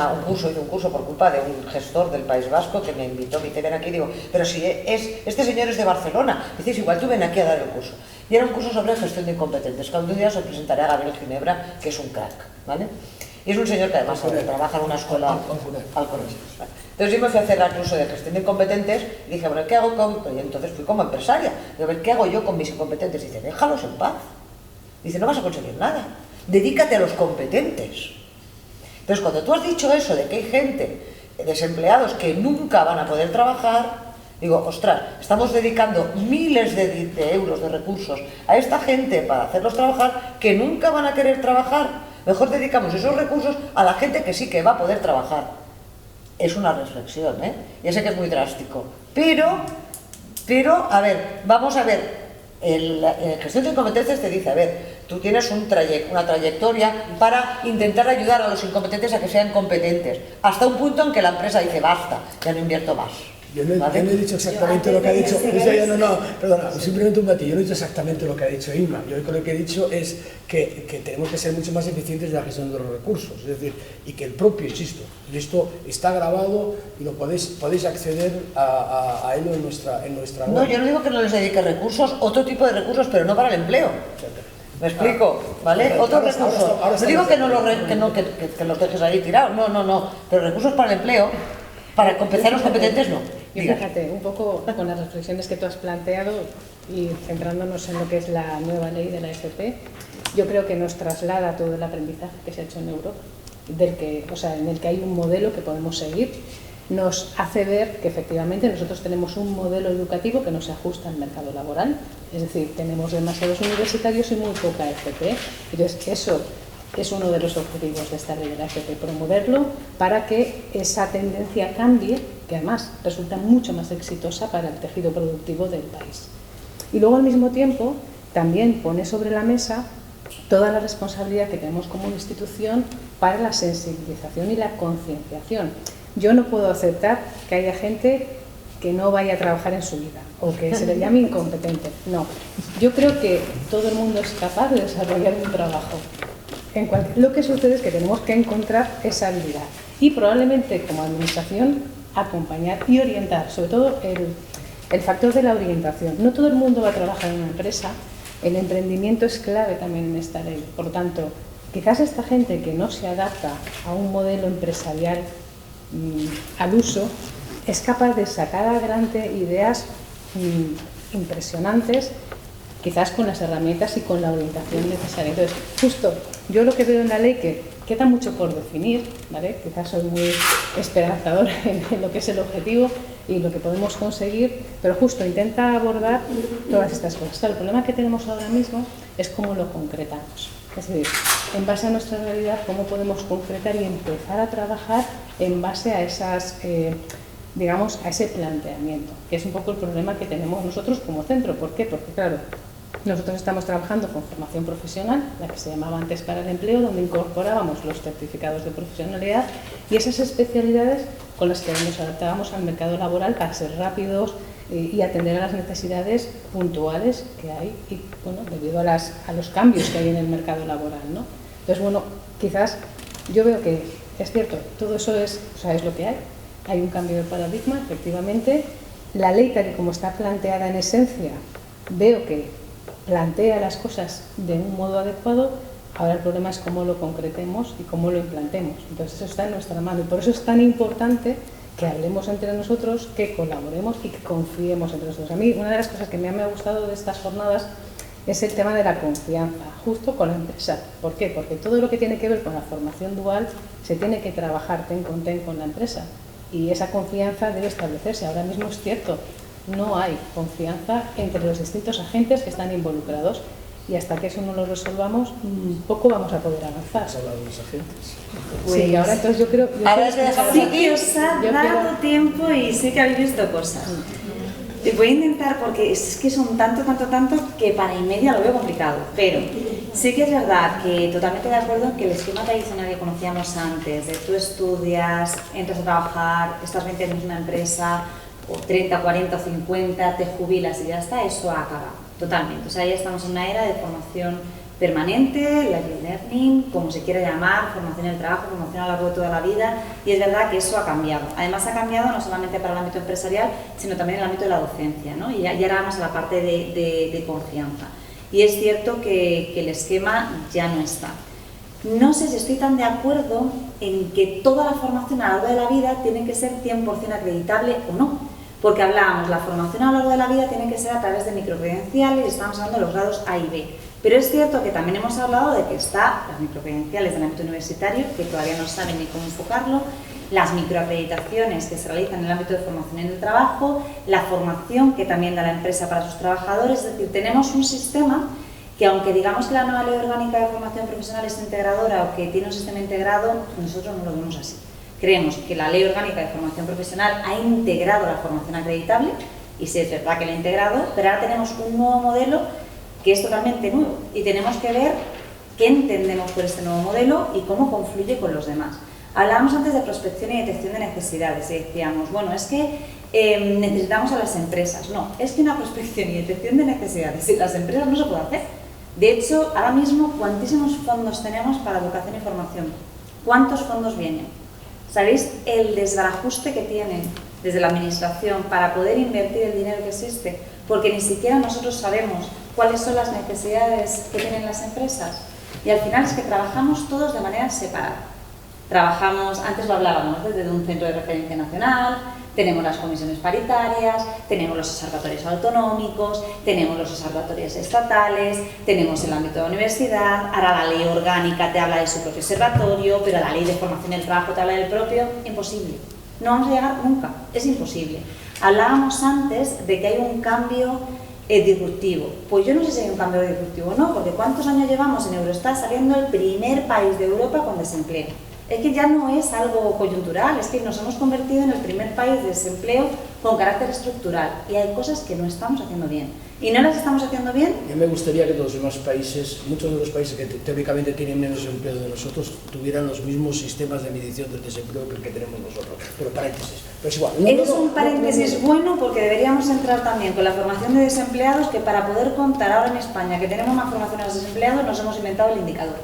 [SPEAKER 1] curso por culpa de un gestor del País Vasco que me invitó, me dice, ven aquí, digo, pero si este señor es de Barcelona, dices, igual tú ven aquí a dar el curso. Y era un curso sobre gestión de incompetentes, que un día se presentaré a Gabriel Ginebra, que es un crack, ¿vale? Y es un señor que además trabaja en una escuela al colegio. Entonces yo me fui a hacer el curso de gestión de incompetentes y dije, bueno, ¿qué hago con...? Y entonces fui como empresaria. Digo, a ver, ¿qué hago yo con mis incompetentes? Dice, déjalos en paz. Dice, no vas a conseguir nada. Dedícate a los competentes. Entonces, cuando tú has dicho eso de que hay gente, desempleados, que nunca van a poder trabajar, digo, ostras, estamos dedicando miles de euros de recursos a esta gente para hacerlos trabajar que nunca van a querer trabajar. Mejor dedicamos esos recursos a la gente que sí que va a poder trabajar. Es una reflexión, ¿eh? Ya sé que es muy drástico. Pero, a ver, vamos a ver. El gestión de incompetencias te dice, a ver, tú tienes una trayectoria para intentar ayudar a los incompetentes a que sean competentes. Hasta un punto en que la empresa dice, basta, ya no invierto más.
[SPEAKER 3] Yo no he dicho exactamente lo que ha dicho. Perdona, simplemente un matiz. Yo no he dicho exactamente lo que ha dicho Inma. Yo lo que he dicho es que tenemos que ser mucho más eficientes en la gestión de los recursos. Es decir, y que el propio, insisto, y esto está grabado y lo podéis acceder a ello en nuestra web.
[SPEAKER 1] No, yo no digo que no les dedique recursos, otro tipo de recursos, pero no para el empleo. ¿Me explico? ¿Vale?
[SPEAKER 3] Ahora
[SPEAKER 1] Otros
[SPEAKER 3] está-
[SPEAKER 1] recursos.
[SPEAKER 3] ahora está
[SPEAKER 1] No digo que no
[SPEAKER 3] mejor.
[SPEAKER 1] que los dejes ahí tirados, no. Pero recursos para el empleo, para compensar los competentes, no.
[SPEAKER 2] Y
[SPEAKER 1] Diga.
[SPEAKER 2] fíjate, un poco con las reflexiones que tú has planteado y centrándonos en lo que es la nueva ley de la FP, yo creo que nos traslada todo el aprendizaje que se ha hecho en Europa, en el que hay un modelo que podemos seguir, nos hace ver que efectivamente nosotros tenemos un modelo educativo que no se ajusta al mercado laboral, es decir, tenemos demasiados universitarios y muy poca FP. Entonces, eso es uno de los objetivos de esta ley de la FP, promoverlo para que esa tendencia cambie, que además resulta mucho más exitosa para el tejido productivo del país. Y luego, al mismo tiempo, también pone sobre la mesa toda la responsabilidad que tenemos como institución para la sensibilización y la concienciación. Yo no puedo aceptar que haya gente que no vaya a trabajar en su vida o que se le llame incompetente. No, yo creo que todo el mundo es capaz de desarrollar un trabajo. Lo que sucede es que tenemos que encontrar esa habilidad y probablemente como administración acompañar y orientar, sobre todo el factor de la orientación. No todo el mundo va a trabajar en una empresa, el emprendimiento es clave también en esta ley. Por lo tanto, quizás esta gente que no se adapta a un modelo empresarial al uso, es capaz de sacar adelante ideas impresionantes, quizás con las herramientas y con la orientación necesaria. Entonces, justo yo lo que veo en la ley que queda mucho por definir, ¿vale? Quizás soy muy esperanzadora en lo que es el objetivo y lo que podemos conseguir, pero justo intenta abordar todas estas cosas. Claro, el problema que tenemos ahora mismo es cómo lo concretamos. Es decir, en base a nuestra realidad, cómo podemos concretar y empezar a trabajar en base a esas, digamos, a ese planteamiento, que es un poco el problema que tenemos nosotros como centro. ¿Por qué? Porque, claro, nosotros estamos trabajando con formación profesional, la que se llamaba antes para el empleo, donde incorporábamos los certificados de profesionalidad y esas especialidades con las que nos adaptábamos al mercado laboral para ser rápidos y atender a las necesidades puntuales que hay y, bueno, debido a los cambios que hay en el mercado laboral, ¿no? Entonces, bueno, quizás yo veo que es cierto, todo eso es lo que hay. Hay un cambio de paradigma, efectivamente. La ley, tal y como está planteada en esencia, veo que plantea las cosas de un modo adecuado. Ahora el problema es cómo lo concretemos y cómo lo implantemos. Entonces eso está en nuestra mano y por eso es tan importante que hablemos entre nosotros, que colaboremos y que confiemos entre nosotros. A mí una de las cosas que me ha gustado de estas jornadas es el tema de la confianza, justo con la empresa. ¿Por qué? Porque todo lo que tiene que ver con la formación dual se tiene que trabajar ten con la empresa y esa confianza debe establecerse. Ahora mismo es cierto, no hay confianza entre los distintos agentes que están involucrados y hasta que eso no lo resolvamos, poco vamos a poder avanzar.
[SPEAKER 3] Has hablado de los agentes.
[SPEAKER 2] Sí, ahora entonces yo creo...
[SPEAKER 1] Ahora te dejamos
[SPEAKER 4] Sí
[SPEAKER 1] aquí.
[SPEAKER 4] que os ha dado tiempo y sé que habéis visto cosas. Y voy a intentar, porque es que son tanto que para y media lo veo complicado. Pero sí que es verdad que totalmente de acuerdo en que el esquema tradicional que conocíamos antes, de tú estudias, entras a trabajar, estás 20 años en una empresa, o 30, 40 o 50, te jubilas y ya está, eso ha acabado. Totalmente. O sea, ya estamos en una era de formación permanente, life learning, como se quiera llamar, formación en el trabajo, formación a lo largo de toda la vida, y es verdad que eso ha cambiado. Además ha cambiado no solamente para el ámbito empresarial, sino también en el ámbito de la docencia, ¿no? Y ya ahora vamos a la parte de confianza. Y es cierto que el esquema ya no está. No sé si estoy tan de acuerdo en que toda la formación a lo largo de la vida tiene que ser 100% acreditable o no. Porque hablábamos, la formación a lo largo de la vida tiene que ser a través de microcredenciales, estamos hablando de los grados A y B. Pero es cierto que también hemos hablado de que está las microcredenciales del ámbito universitario, que todavía no saben ni cómo enfocarlo, las microacreditaciones que se realizan en el ámbito de formación en el trabajo, la formación que también da la empresa para sus trabajadores. Es decir, tenemos un sistema que, aunque digamos que la nueva ley orgánica de formación profesional es integradora o que tiene un sistema integrado, nosotros no lo vemos así. Creemos que la Ley Orgánica de Formación Profesional ha integrado la formación acreditable, y sí es verdad que la ha integrado, pero ahora tenemos un nuevo modelo que es totalmente nuevo y tenemos que ver qué entendemos por este nuevo modelo y cómo confluye con los demás. Hablábamos antes de prospección y detección de necesidades y decíamos, bueno, es que necesitamos a las empresas. No, es que una prospección y detección de necesidades sin las empresas no se puede hacer. De hecho, ahora mismo, ¿cuantísimos fondos tenemos para educación y formación? ¿Cuántos fondos vienen? ¿Sabéis el desbarajuste que tienen desde la administración para poder invertir el dinero que existe? Porque ni siquiera nosotros sabemos cuáles son las necesidades que tienen las empresas. Y al final es que trabajamos todos de manera separada. Trabajamos, antes lo hablábamos, desde un centro de referencia nacional, tenemos las comisiones paritarias, tenemos los observatorios autonómicos, tenemos los observatorios estatales, tenemos el ámbito de la universidad, ahora la ley orgánica te habla de su propio observatorio, pero la ley de formación del trabajo te habla del propio. Imposible. No vamos a llegar nunca, es imposible. Hablábamos antes de que hay un cambio disruptivo. Pues yo no sé si hay un cambio disruptivo o no, porque ¿cuántos años llevamos en Eurostat saliendo el primer país de Europa con desempleo? Es que ya no es algo coyuntural, es que nos hemos convertido en el primer país de desempleo con carácter estructural y hay cosas que no estamos haciendo bien. ¿Y no las estamos haciendo bien?
[SPEAKER 3] Yo me gustaría que los demás países, muchos de los países que teóricamente tienen menos empleo de nosotros, tuvieran los mismos sistemas de medición del desempleo que el que tenemos nosotros. Pero paréntesis. Pero es igual.
[SPEAKER 4] Es un paréntesis bueno porque deberíamos entrar también con la formación de desempleados, que para poder contar ahora en España que tenemos más formación a los desempleados nos hemos inventado el indicador.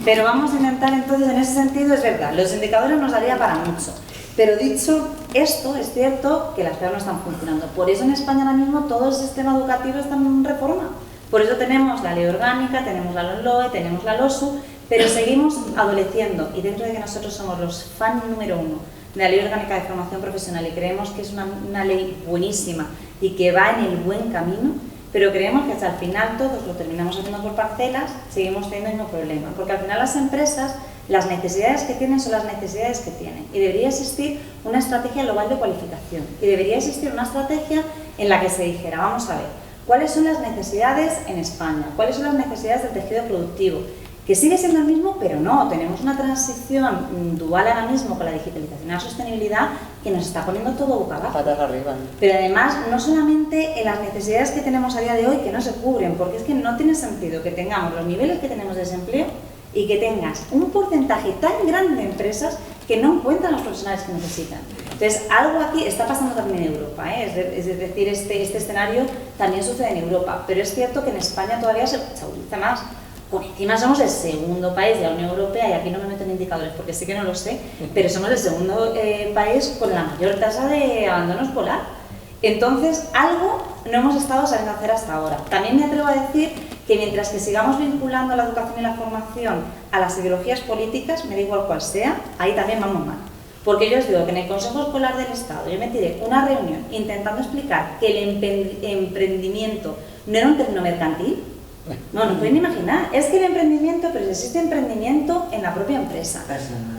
[SPEAKER 4] Pero vamos a intentar entonces, en ese sentido es verdad, los indicadores nos daría para mucho. Pero dicho esto, es cierto que las cosas no están funcionando. Por eso en España ahora mismo todo el sistema educativo está en reforma. Por eso tenemos la ley orgánica, tenemos la LOE, tenemos la LOSU, pero seguimos adoleciendo. Y dentro de que nosotros somos los fans número uno de la Ley Orgánica de Formación Profesional y creemos que es una ley buenísima y que va en el buen camino, pero creemos que hasta el final todos lo terminamos haciendo por parcelas, seguimos teniendo el mismo problema. Porque al final las empresas, las necesidades que tienen son las necesidades que tienen. Y debería existir una estrategia global de cualificación. Y debería existir una estrategia en la que se dijera, vamos a ver, ¿cuáles son las necesidades en España? ¿Cuáles son las necesidades del tejido productivo? Que sigue siendo el mismo, pero no, tenemos una transición dual ahora mismo con la digitalización y la sostenibilidad que nos está poniendo todo boca abajo.
[SPEAKER 1] Patas arriba.
[SPEAKER 4] Pero además, no solamente en las necesidades que tenemos a día de hoy que no se cubren, porque es que no tiene sentido que tengamos los niveles que tenemos de desempleo y que tengas un porcentaje tan grande de empresas que no encuentran los profesionales que necesitan. Entonces, algo aquí está pasando también en Europa, ¿eh? Es decir, este escenario también sucede en Europa, pero es cierto que en España todavía se agudiza más. Por encima somos el segundo país de la Unión Europea, y aquí no me meto en indicadores porque sí que no lo sé, pero somos el segundo país con la mayor tasa de abandono escolar. Entonces, algo no hemos estado sabiendo hacer hasta ahora. También me atrevo a decir que mientras que sigamos vinculando la educación y la formación a las ideologías políticas, me da igual cuál sea, ahí también vamos mal. Porque yo os digo que en el Consejo Escolar del Estado yo me tiré una reunión intentando explicar que el emprendimiento no era un término mercantil. No pueden imaginar, es que el emprendimiento, pero existe emprendimiento en la propia empresa,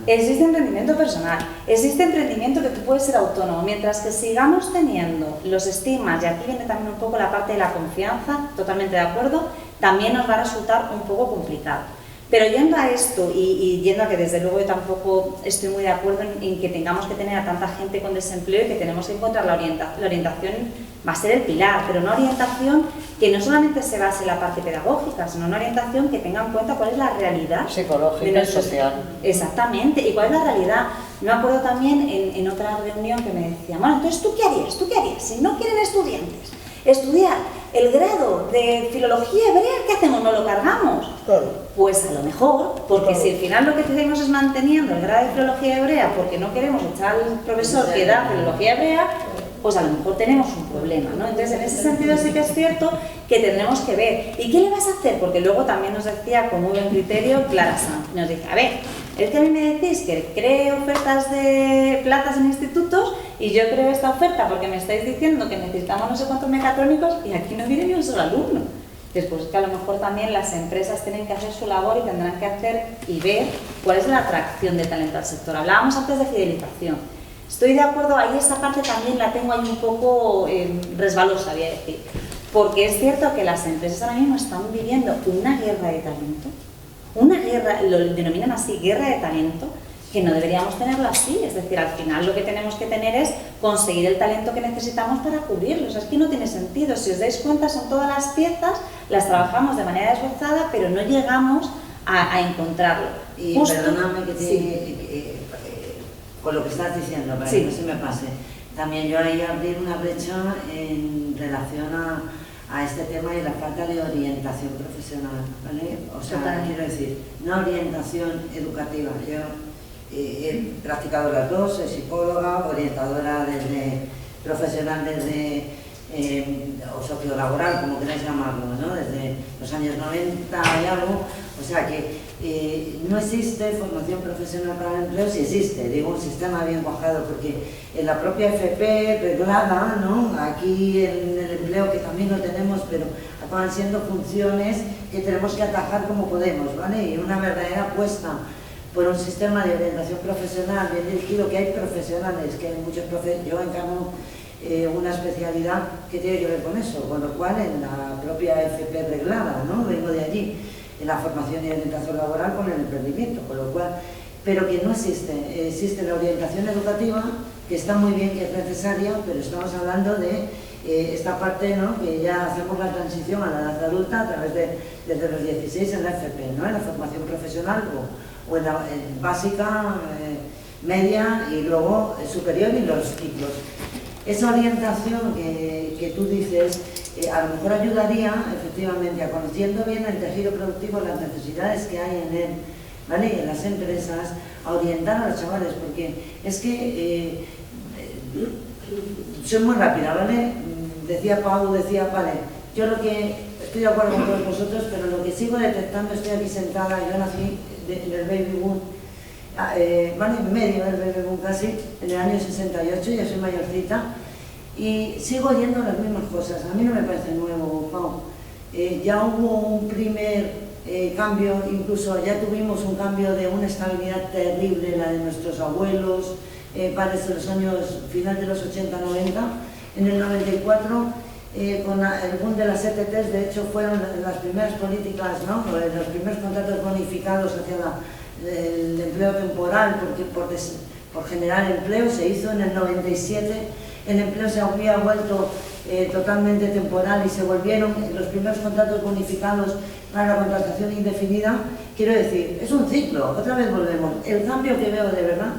[SPEAKER 4] existe emprendimiento personal, existe emprendimiento que tú puedes ser autónomo, mientras que sigamos teniendo los estigmas, y aquí viene también un poco la parte de la confianza, totalmente de acuerdo, también nos va a resultar un poco complicado. Pero yendo a esto y yendo a que desde luego yo tampoco estoy muy de acuerdo en que tengamos que tener a tanta gente con desempleo y que tenemos que encontrar la orientación, va a ser el pilar, pero una orientación que no solamente se base en la parte pedagógica, sino una orientación que tenga en cuenta cuál es la realidad
[SPEAKER 1] psicológica y social.
[SPEAKER 4] Exactamente, y cuál es la realidad. Me acuerdo también en otra reunión que me decían, bueno, entonces ¿tú qué harías? ¿Tú qué harías? Si no quieren estudiantes estudiar el grado de filología hebrea, ¿qué hacemos? ¿No lo cargamos?
[SPEAKER 3] Claro.
[SPEAKER 4] Pues a lo mejor, porque
[SPEAKER 3] claro.
[SPEAKER 4] Si al final lo que tenemos es manteniendo el grado de filología hebrea porque no queremos echar al profesor que da filología hebrea, pues a lo mejor tenemos un problema, ¿no? Entonces, en ese sentido sí que es cierto que tendremos que ver. ¿Y qué le vas a hacer? Porque luego también nos decía, con muy buen criterio, Clara Sanz, nos dice, a ver, es que a mí me decís que cree ofertas de plazas en institutos y yo creo esta oferta porque me estáis diciendo que necesitamos no sé cuántos mecatrónicos y aquí no viene ni un solo alumno. Después que a lo mejor también las empresas tienen que hacer su labor y tendrán que hacer y ver cuál es la atracción de talento al sector. Hablábamos antes de fidelización. Estoy de acuerdo, ahí esa parte también la tengo ahí un poco resbalosa, voy a decir. Porque es cierto que las empresas ahora mismo están viviendo una guerra de talento, una guerra, lo denominan así, guerra de talento, que no deberíamos tenerlo así. Es decir, al final lo que tenemos que tener es conseguir el talento que necesitamos para cubrirlo. O sea, es que no tiene sentido. Si os dais cuenta, son todas las piezas, las trabajamos de manera esforzada, pero no llegamos a encontrarlo.
[SPEAKER 5] Y
[SPEAKER 4] justo,
[SPEAKER 5] perdóname que
[SPEAKER 4] sí.
[SPEAKER 5] con lo que estás diciendo, para
[SPEAKER 4] Sí.
[SPEAKER 5] que no se me pase. También yo ahí abrir una brecha en relación a este tema y la falta de orientación profesional, ¿vale? O sea,
[SPEAKER 4] Totalmente.
[SPEAKER 5] quiero decir, una orientación educativa. Yo he practicado las dos, soy psicóloga, orientadora profesional desde o sociolaboral, como queráis llamarlo, ¿no? Desde los años 90 y algo, o sea que no existe formación profesional para el empleo. Si existe, digo, un sistema bien cuajado, porque en la propia FP reglada, ¿no? Aquí en el empleo, que también lo tenemos, pero acaban siendo funciones que tenemos que atajar como podemos, ¿vale? Y una verdadera apuesta por un sistema de orientación profesional bien dirigido, que hay profesionales, que hay muchos profesionales. Yo encargo una especialidad que tiene que ver con eso, con lo cual en la propia FP reglada, ¿no? Vengo de allí, en la formación y orientación laboral con el emprendimiento, con lo cual, pero que no existe. Existe la orientación educativa, que está muy bien, que es necesaria, pero estamos hablando de esta parte, ¿no? Que ya hacemos la transición a la edad adulta a través de, desde los 16 en la FP, ¿no? En la formación profesional o en la básica, media y luego superior y los ciclos. Esa orientación que tú dices, a lo mejor ayudaría efectivamente a, conociendo bien el tejido productivo, las necesidades que hay en él, ¿vale? Y en las empresas, a orientar a los chavales, porque es que soy muy rápida, ¿vale? Decía Pau, vale, yo lo que estoy de acuerdo con todos vosotros, pero lo que sigo detectando, estoy aquí sentada, yo nací en el baby boom, vale, en medio del baby boom casi, en el año 68, ya soy mayorcita, y sigo oyendo las mismas cosas. A mí no me parece nuevo, Pau. Ya hubo un primer cambio, incluso ya tuvimos un cambio de una estabilidad terrible, la de nuestros abuelos, padres de los años, final de los 80-90, en el 94, con el boom de las ETTs, de hecho fueron las primeras políticas, ¿no? Los primeros contratos bonificados hacia el empleo temporal, porque por generar empleo se hizo en el 97, el empleo se había vuelto totalmente temporal y se volvieron los primeros contratos bonificados para la contratación indefinida. Quiero decir, es un ciclo, otra vez volvemos. El cambio que veo de verdad,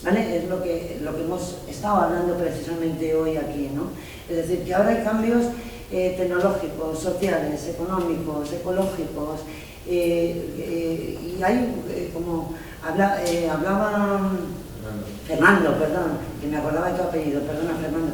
[SPEAKER 5] ¿vale? Es lo que hemos estado hablando precisamente hoy aquí, ¿no? Es decir, que ahora hay cambios tecnológicos, sociales, económicos, ecológicos, y hay, como hablaba Fernando, perdón, que me acordaba de tu apellido, perdona Fernando,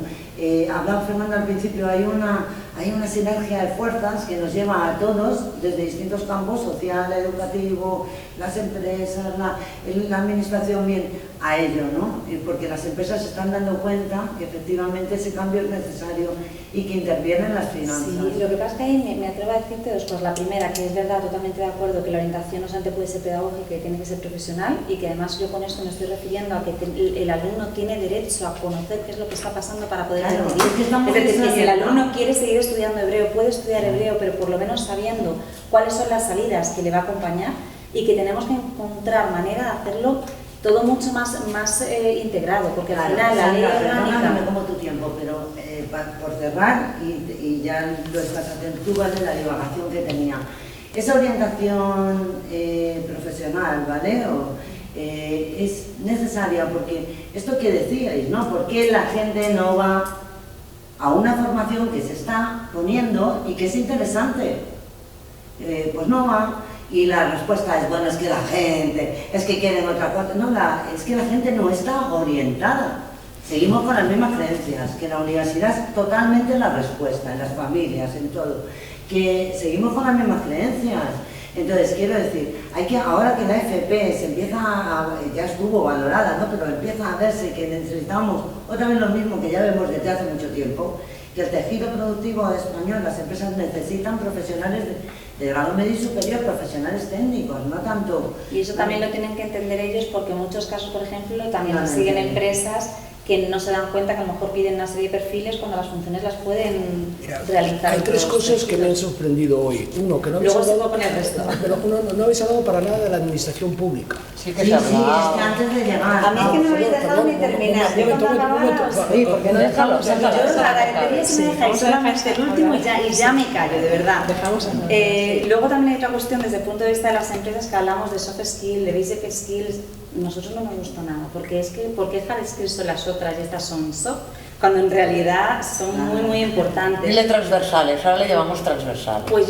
[SPEAKER 5] hablaba Fernando al principio, hay una sinergia de fuerzas que nos lleva a todos, desde distintos campos, social, educativo, las empresas, la administración, bien, a ello, ¿no? Porque las empresas se están dando cuenta que efectivamente ese cambio es necesario y que intervienen las finanzas.
[SPEAKER 4] Sí, lo que pasa es que ahí me atrevo a decirte dos cosas. La primera, que es verdad, totalmente de acuerdo, que la orientación no solamente puede ser pedagógica y tiene que ser profesional, y que además yo con esto me estoy refiriendo a que el alumno tiene derecho a conocer qué es lo que está pasando para poder decidir. Es decir, que si el alumno quiere seguir estudiando hebreo, puede estudiar hebreo, pero por lo menos sabiendo cuáles son las salidas que le va a acompañar, y que tenemos que encontrar manera de hacerlo todo mucho más integrado, porque al final la ley orgánica...
[SPEAKER 5] No me como tu tiempo, pero por cerrar, y ya lo estás haciendo tú, ¿vale? La divagación que tenía. Esa orientación profesional, ¿vale? Es necesaria, porque esto que decíais, ¿no? ¿Por qué la gente no va a una formación que se está poniendo y que es interesante? Pues no va. Y la respuesta es, bueno, es que la gente, es que quieren otra cosa. No, es que la gente no está orientada. Seguimos con las mismas creencias, que la universidad es totalmente la respuesta, en las familias, en todo. Que seguimos con las mismas creencias. Entonces, quiero decir, ahora que la FP se empieza ya estuvo valorada, ¿no? Pero empieza a verse que necesitamos otra vez lo mismo que ya vemos desde hace mucho tiempo, que el tejido productivo español, las empresas necesitan profesionales de grado medio y superior, profesionales técnicos, no tanto...
[SPEAKER 4] Y eso también lo tienen que entender ellos, porque en muchos casos, por ejemplo, también siguen empresas que no se dan cuenta que a lo mejor piden una serie de perfiles cuando las funciones las pueden realizar.
[SPEAKER 3] Hay tres cosas que me han sorprendido hoy. Uno, que no habéis hablado, pero no habéis hablado para nada de la administración pública.
[SPEAKER 5] Sí, es que antes de llegar...
[SPEAKER 4] A mí es que no me habéis dejado ni terminar. Yo cuando acababa...
[SPEAKER 1] Sí, porque no dejamos.
[SPEAKER 4] Yo la garantiría si me dejáis solamente el último y ya me callo, de verdad. Luego también hay otra cuestión desde el punto de vista de las empresas, que hablamos de soft skills, de basic skills. Nosotros no nos gusta nada, porque es que ¿por qué hard skills son las otras y estas son soft? Cuando en realidad son muy, muy importantes.
[SPEAKER 1] Dile transversales, ahora le llamamos transversales.
[SPEAKER 4] Pues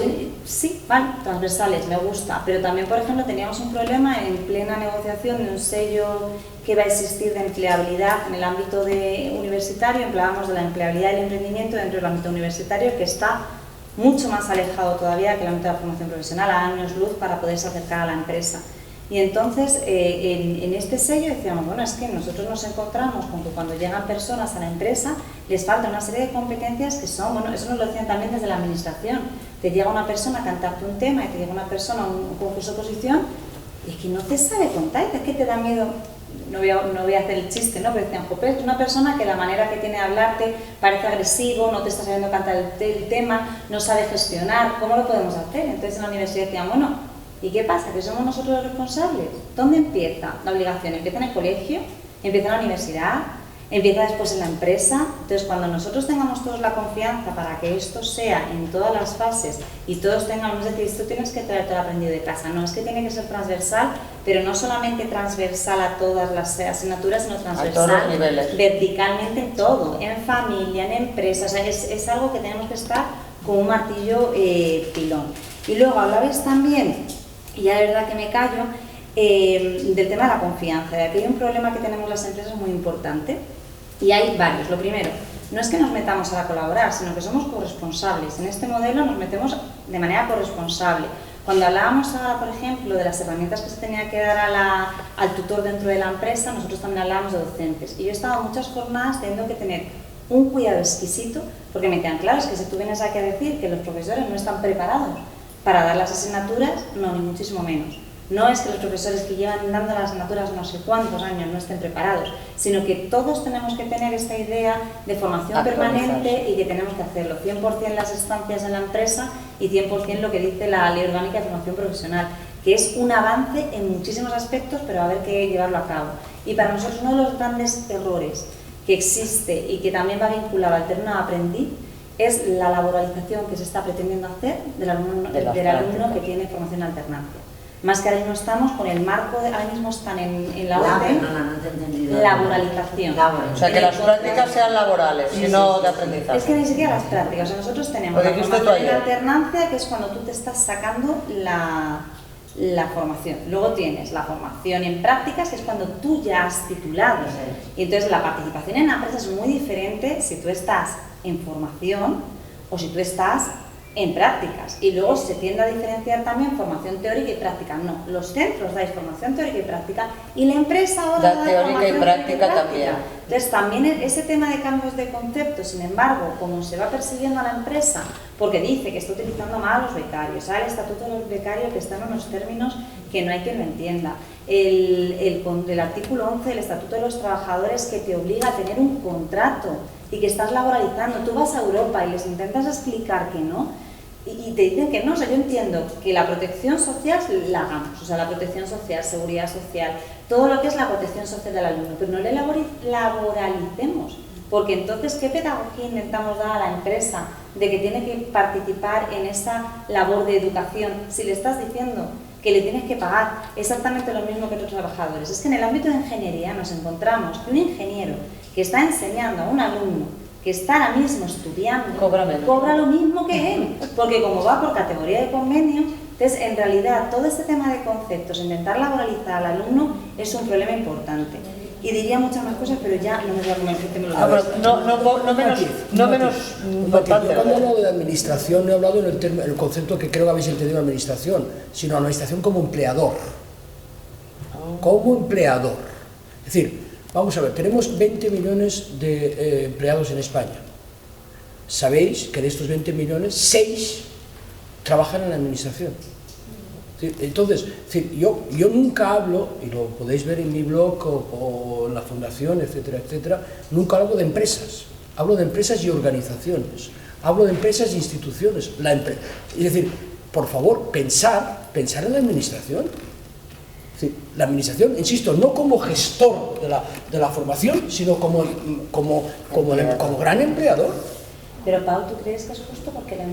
[SPEAKER 4] Sí, vale, transversales, me gusta, pero también, por ejemplo, teníamos un problema en plena negociación de un sello que va a existir de empleabilidad en el ámbito universitario. Hablábamos de la empleabilidad y el emprendimiento dentro del ámbito universitario, que está mucho más alejado todavía que el ámbito de la formación profesional, a años luz, para poderse acercar a la empresa. Y entonces, en este sello decíamos, bueno, es que nosotros nos encontramos con que cuando llegan personas a la empresa les falta una serie de competencias que son, bueno, eso nos lo decían también desde la administración. Te llega una persona a cantarte un tema y te llega una persona a un concurso de oposición y es que no te sabe contar, es que te da miedo. No voy a hacer el chiste, ¿no? Pero decían, jope, es una persona que la manera que tiene de hablarte parece agresivo, no te está sabiendo cantar el tema, no sabe gestionar, ¿cómo lo podemos hacer? Entonces en la universidad decían, bueno, ¿y qué pasa? ¿Que somos nosotros los responsables? ¿Dónde empieza la obligación? ¿Empieza en el colegio? ¿Empieza en la universidad? ¿Empieza después en la empresa? Entonces, cuando nosotros tengamos todos la confianza para que esto sea en todas las fases y todos tengamos, es decir, esto tienes que traer todo aprendido de casa, no, es que tiene que ser transversal, pero no solamente transversal a todas las asignaturas, sino transversal
[SPEAKER 1] a todos los niveles,
[SPEAKER 4] verticalmente en todo, en familia, en empresa, o sea, es algo que tenemos que estar con un martillo pilón. Y luego hablabais también, y ya de verdad que me callo, del tema de la confianza, de que hay un problema que tenemos las empresas muy importante, y hay varios. Lo primero, no es que nos metamos a colaborar, sino que somos corresponsables. En este modelo nos metemos de manera corresponsable. Cuando hablábamos ahora, por ejemplo, de las herramientas que se tenía que dar al tutor dentro de la empresa, nosotros también hablábamos de docentes. Y yo he estado muchas jornadas teniendo que tener un cuidado exquisito, porque me quedan claros que si tú vienes aquí a decir que los profesores no están preparados para dar las asignaturas, no, ni muchísimo menos. No es que los profesores que llevan dando las asignaturas no sé cuántos años no estén preparados, sino que todos tenemos que tener esta idea de formación permanente y que tenemos que hacerlo 100% las estancias en la empresa y 100% lo que dice la Ley Orgánica de Formación Profesional, que es un avance en muchísimos aspectos, pero va a haber que llevarlo a cabo. Y para nosotros uno de los grandes errores que existe y que también va vinculado al término aprendiz es la laboralización que se está pretendiendo hacer del alumno que tiene formación en alternancia. Más que ahora mismo estamos con el marco, ahora mismo están en la orden, laboralización.
[SPEAKER 1] O sea, que las prácticas sean laborales, y no de aprendizaje.
[SPEAKER 4] Es que ni siquiera las prácticas, o sea, nosotros tenemos la formación en alternancia, que es cuando tú te estás sacando la formación. Luego tienes la formación en prácticas, que es cuando tú ya has titulado. Y entonces la participación en la empresa es muy diferente si tú estás en formación o si tú estás en prácticas, y luego se tiende a diferenciar también formación teórica y práctica. No, los centros dais formación teórica y práctica y la empresa ahora da
[SPEAKER 1] teórica y práctica también.
[SPEAKER 4] Entonces también ese tema de cambios de concepto, sin embargo, como se va persiguiendo a la empresa porque dice que está utilizando mal a los becarios, el estatuto de los becarios que está en unos términos que no hay quien lo entienda, el artículo 11 del estatuto de los trabajadores que te obliga a tener un contrato y que estás laboralizando, tú vas a Europa y les intentas explicar que no, y te dicen que no. O sea, yo entiendo que la protección social la hagamos, o sea, la protección social, seguridad social, todo lo que es la protección social del alumno, pero no le laboralicemos, porque entonces, ¿qué pedagogía intentamos dar a la empresa de que tiene que participar en esa labor de educación si le estás diciendo que le tienes que pagar exactamente lo mismo que otros trabajadores? Es que en el ámbito de ingeniería nos encontramos que un ingeniero que está enseñando a un alumno que está ahora mismo estudiando, cobra lo mismo que él, porque como va por categoría de convenio, entonces en realidad todo este tema de conceptos, intentar laboralizar al alumno es un problema importante. Y diría muchas más cosas, pero ya no me voy a comer que me lo
[SPEAKER 1] no menos importante.
[SPEAKER 3] Yo cuando hablo de administración no he hablado en el concepto que creo que habéis entendido de administración, sino administración como empleador. Como empleador. Es decir, vamos a ver, tenemos 20 millones de empleados en España. Sabéis que de estos 20 millones, 6 trabajan en la administración. Entonces, yo nunca hablo, y lo podéis ver en mi blog o en la fundación, etcétera, etcétera, nunca hablo de empresas. Hablo de empresas y organizaciones. Hablo de empresas e instituciones. Es decir, por favor, pensar en la administración. La administración, insisto, no como gestor de la formación, sino como gran empleador.
[SPEAKER 4] Pero Pau, ¿tú crees que es justo porque la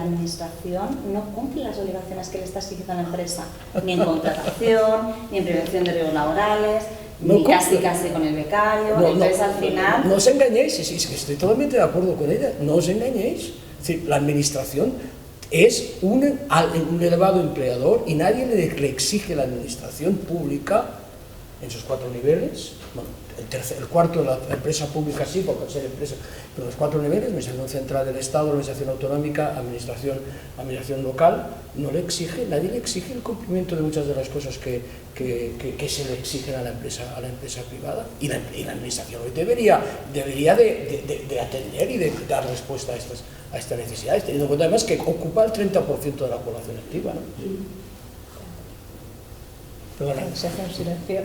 [SPEAKER 4] administración no cumple las obligaciones que le está exigiendo a la empresa? Ni en contratación, ni en prevención de riesgos laborales, ni casi con el becario. Entonces al final...
[SPEAKER 3] No os engañéis, es que estoy totalmente de acuerdo con ella, no os engañéis. Es decir, la administración es un elevado empleador y nadie le exige a la administración pública en sus 4 niveles, bueno, el cuarto de la empresa pública sí, porque ser empresa, pero los 4 niveles, administración central del Estado, administración autonómica, administración local, nadie le exige el cumplimiento de muchas de las cosas que se le exigen a la empresa privada, y la administración hoy debería de atender y de dar respuesta a estas necesidades, teniendo en cuenta además que ocupa el 30% de la población activa, ¿no?
[SPEAKER 2] Se hace un silencio.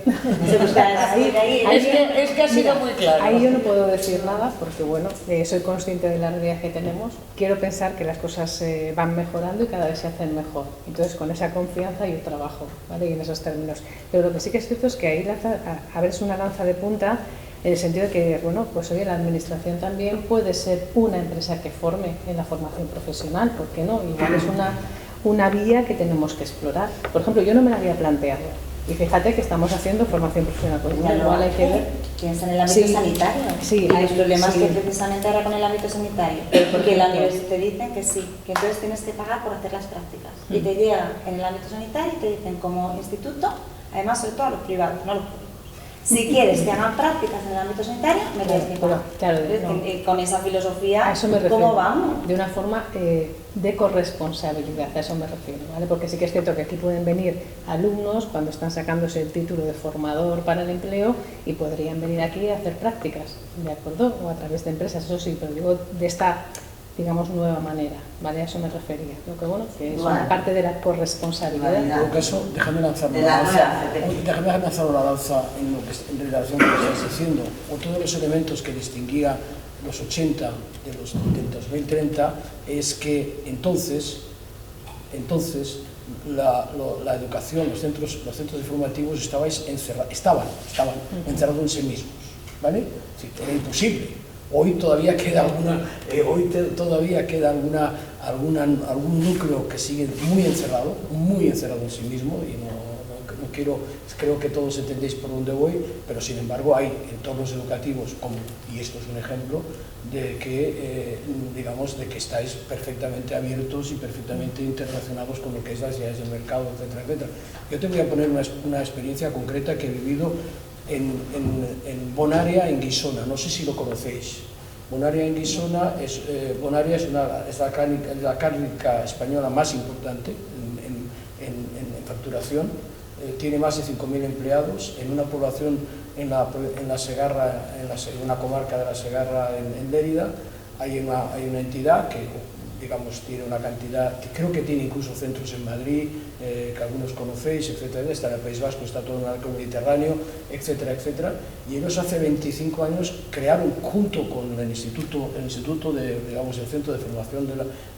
[SPEAKER 1] Es que ha sido muy claro.
[SPEAKER 2] Ahí yo no puedo decir nada porque, bueno, soy consciente de la realidad que tenemos. Quiero pensar que las cosas van mejorando y cada vez se hacen mejor. Entonces, con esa confianza yo trabajo, ¿vale? Y en esos términos. Pero lo que sí que es cierto es que ahí abres una lanza de punta en el sentido de que, bueno, pues oye, la administración también puede ser una empresa que forme en la formación profesional, ¿por qué no? Igual es una vía que tenemos que explorar. Por ejemplo, yo no me la había planteado. Y fíjate que estamos haciendo formación profesional. Pues igual hay que ver.
[SPEAKER 4] Piensa en el ámbito sanitario.
[SPEAKER 2] Sí,
[SPEAKER 4] hay problemas que precisamente ahora con el ámbito sanitario. Porque la universidad te dicen que sí, que entonces tienes que pagar por hacer las prácticas. Y te llega en el ámbito sanitario y te dicen como instituto, además sobre todo a los privados, no a los públicos. Si quieres que hagan prácticas en el ámbito sanitario, me tienes que pagar.
[SPEAKER 2] Claro,
[SPEAKER 4] con esa filosofía,
[SPEAKER 2] a eso me refiero,
[SPEAKER 4] ¿cómo vamos?
[SPEAKER 2] De una forma de corresponsabilidad, a eso me refiero, ¿vale? Porque sí que es cierto que aquí pueden venir alumnos cuando están sacándose el título de formador para el empleo y podrían venir aquí a hacer prácticas, ¿de acuerdo? O a través de empresas, eso sí, pero digo de esta, digamos, nueva manera, ¿vale? A eso me refería. Lo que, bueno, que es una parte de la corresponsabilidad.
[SPEAKER 3] En todo caso, déjame lanzar una lanza en relación con lo que estás diciendo. Otro de los elementos que distinguía los 80 del 2030 es que entonces la educación, los centros informativos estaban encerrados en sí mismos, ¿vale? Sí, era imposible. Hoy todavía queda algún núcleo que sigue muy encerrado en sí mismo, y creo que todos entendéis por dónde voy, pero sin embargo hay entornos educativos y esto es un ejemplo de que estáis perfectamente abiertos y perfectamente interrelacionados con lo que es las necesidades del mercado, etcétera, etcétera. Yo te voy a poner una experiencia concreta que he vivido en Bonaria, en Guissona. No sé si lo conocéis. Bonaria en Guissona es la cárnica española más importante en facturación. Tiene más de 5.000 empleados en una población en la Segarra, en una comarca de la Segarra, en Lérida. Hay una entidad que, digamos, tiene una cantidad, creo que tiene incluso centros en Madrid, que algunos conocéis, etcétera, está en el País Vasco, está todo en el arco mediterráneo, etcétera, etcétera. Y ellos hace 25 años crearon, junto con el instituto el centro de formación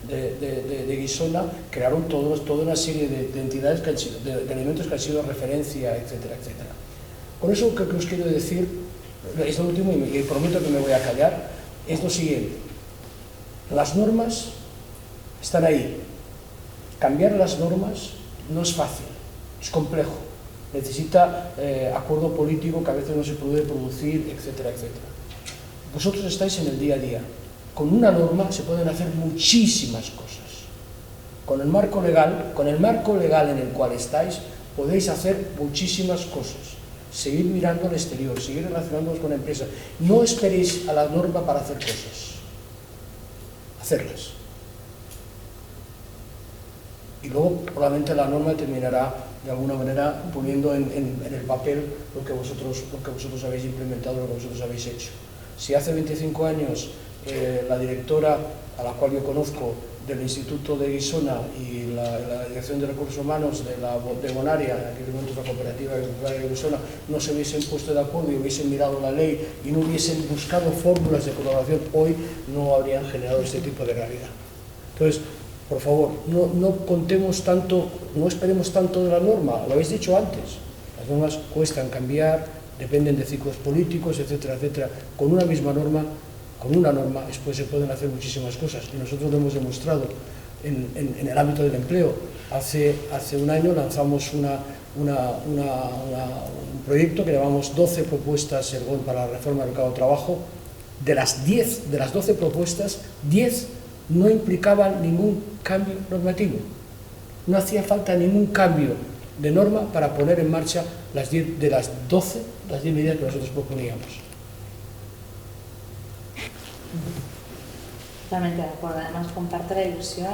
[SPEAKER 3] de Guissona, crearon toda una serie de entidades, de elementos que han sido referencia, etcétera, etcétera. Con eso, que os quiero decir, es lo último, y prometo que me voy a callar, es lo siguiente. Las normas están ahí. Cambiar las normas no es fácil, es complejo, necesita acuerdo político que a veces no se puede producir, etcétera, etcétera. Vosotros estáis en el día a día. Con una norma se pueden hacer muchísimas cosas. Con el marco legal en el cual estáis, podéis hacer muchísimas cosas. Seguir mirando al exterior, seguir relacionándoos con la empresa. No esperéis a la norma para hacer cosas. Hacerlas. Y luego probablemente la norma terminará de alguna manera poniendo en el papel lo que vosotros habéis implementado, lo que vosotros habéis hecho. Si hace 25 años la directora, a la cual yo conozco, del Instituto de Guissona y la Dirección de Recursos Humanos de Bonaria, en aquel momento la cooperativa de Guissona, no se hubiesen puesto de acuerdo y hubiesen mirado la ley y no hubiesen buscado fórmulas de colaboración, hoy no habrían generado este tipo de realidad. Entonces, por favor, no contemos tanto, no esperemos tanto de la norma, lo habéis dicho antes, las normas cuestan cambiar, dependen de ciclos políticos, etcétera, etcétera. Con una misma norma, después se pueden hacer muchísimas cosas, y nosotros lo hemos demostrado en el ámbito del empleo. Hace un año lanzamos un proyecto que llamamos 12 propuestas para la reforma del mercado de trabajo. De las 12 propuestas, 10 no implicaban ningún cambio normativo. No hacía falta ningún cambio de norma para poner en marcha de las 12, las 10 medidas que nosotros proponíamos.
[SPEAKER 4] Totalmente de acuerdo, además comparto la ilusión.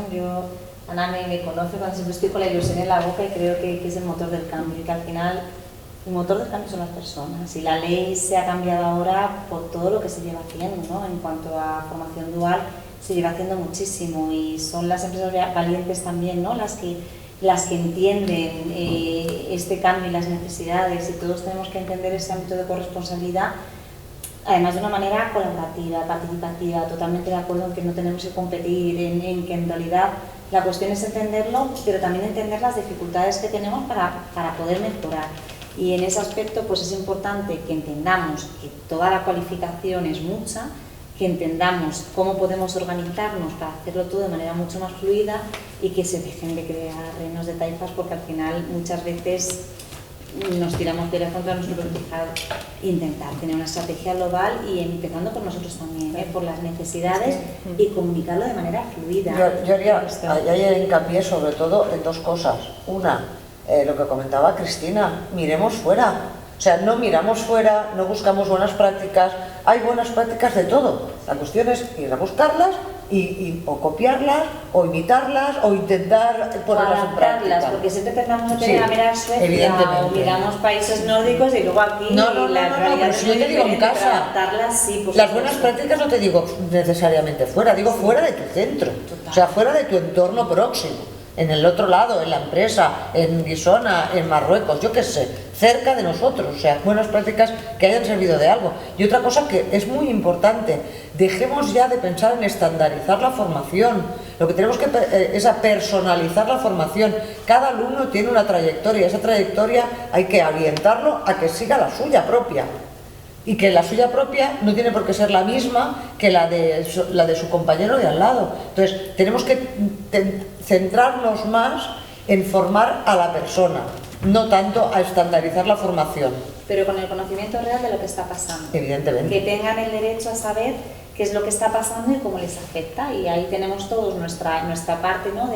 [SPEAKER 4] Ana me conoce cuando siempre estoy con la ilusión en la boca y creo que es el motor del cambio, y que al final el motor del cambio son las personas, y la ley se ha cambiado ahora por todo lo que se lleva haciendo, ¿no? En cuanto a formación dual se lleva haciendo muchísimo, y son las empresas valientes también, ¿no? Las que entienden este cambio y las necesidades, y todos tenemos que entender ese ámbito de corresponsabilidad, además de una manera colaborativa, participativa. Totalmente de acuerdo en que no tenemos que competir, en que en realidad la cuestión es entenderlo, pero también entender las dificultades que tenemos para poder mejorar. Y en ese aspecto pues es importante que entendamos que toda la cualificación es mucha, que entendamos cómo podemos organizarnos para hacerlo todo de manera mucho más fluida, y que se dejen de crear reinos de taifas, porque al final muchas veces nos tiramos de la contra nosotros mismos. Intentar tener una estrategia global, y empezando por nosotros también, por las necesidades, y comunicarlo de manera fluida.
[SPEAKER 1] Yo haría hincapié sobre todo en dos cosas. Una, lo que comentaba Cristina, miremos fuera. O sea, no miramos fuera, no buscamos buenas prácticas. Hay buenas prácticas de todo. La cuestión es ir a buscarlas o copiarlas, o imitarlas, o intentar ponerlas en práctica.
[SPEAKER 4] Porque siempre tendamos a tener a mirar Suecia, o miramos países nórdicos, y luego aquí
[SPEAKER 1] no, pero si yo te digo en casa,
[SPEAKER 4] sí,
[SPEAKER 1] las buenas prácticas no te digo necesariamente fuera, digo fuera de tu centro. Total. O sea, fuera de tu entorno próximo, en el otro lado, en la empresa, en Guisona, en Marruecos, yo qué sé, cerca de nosotros. O sea, buenas prácticas que hayan servido de algo. Y otra cosa que es muy importante, dejemos ya de pensar en estandarizar la formación. Lo que tenemos que es a personalizar la formación. Cada alumno tiene una trayectoria, esa trayectoria hay que orientarlo a que siga la suya propia. Y que la suya propia no tiene por qué ser la misma que la de su compañero de al lado. Entonces, tenemos que centrarnos más en formar a la persona, no tanto a estandarizar la formación.
[SPEAKER 4] Pero con el conocimiento real de lo que está pasando.
[SPEAKER 1] Evidentemente.
[SPEAKER 4] Que tengan el derecho a saber qué es lo que está pasando y cómo les afecta. Y ahí tenemos todos nuestra parte, ¿no?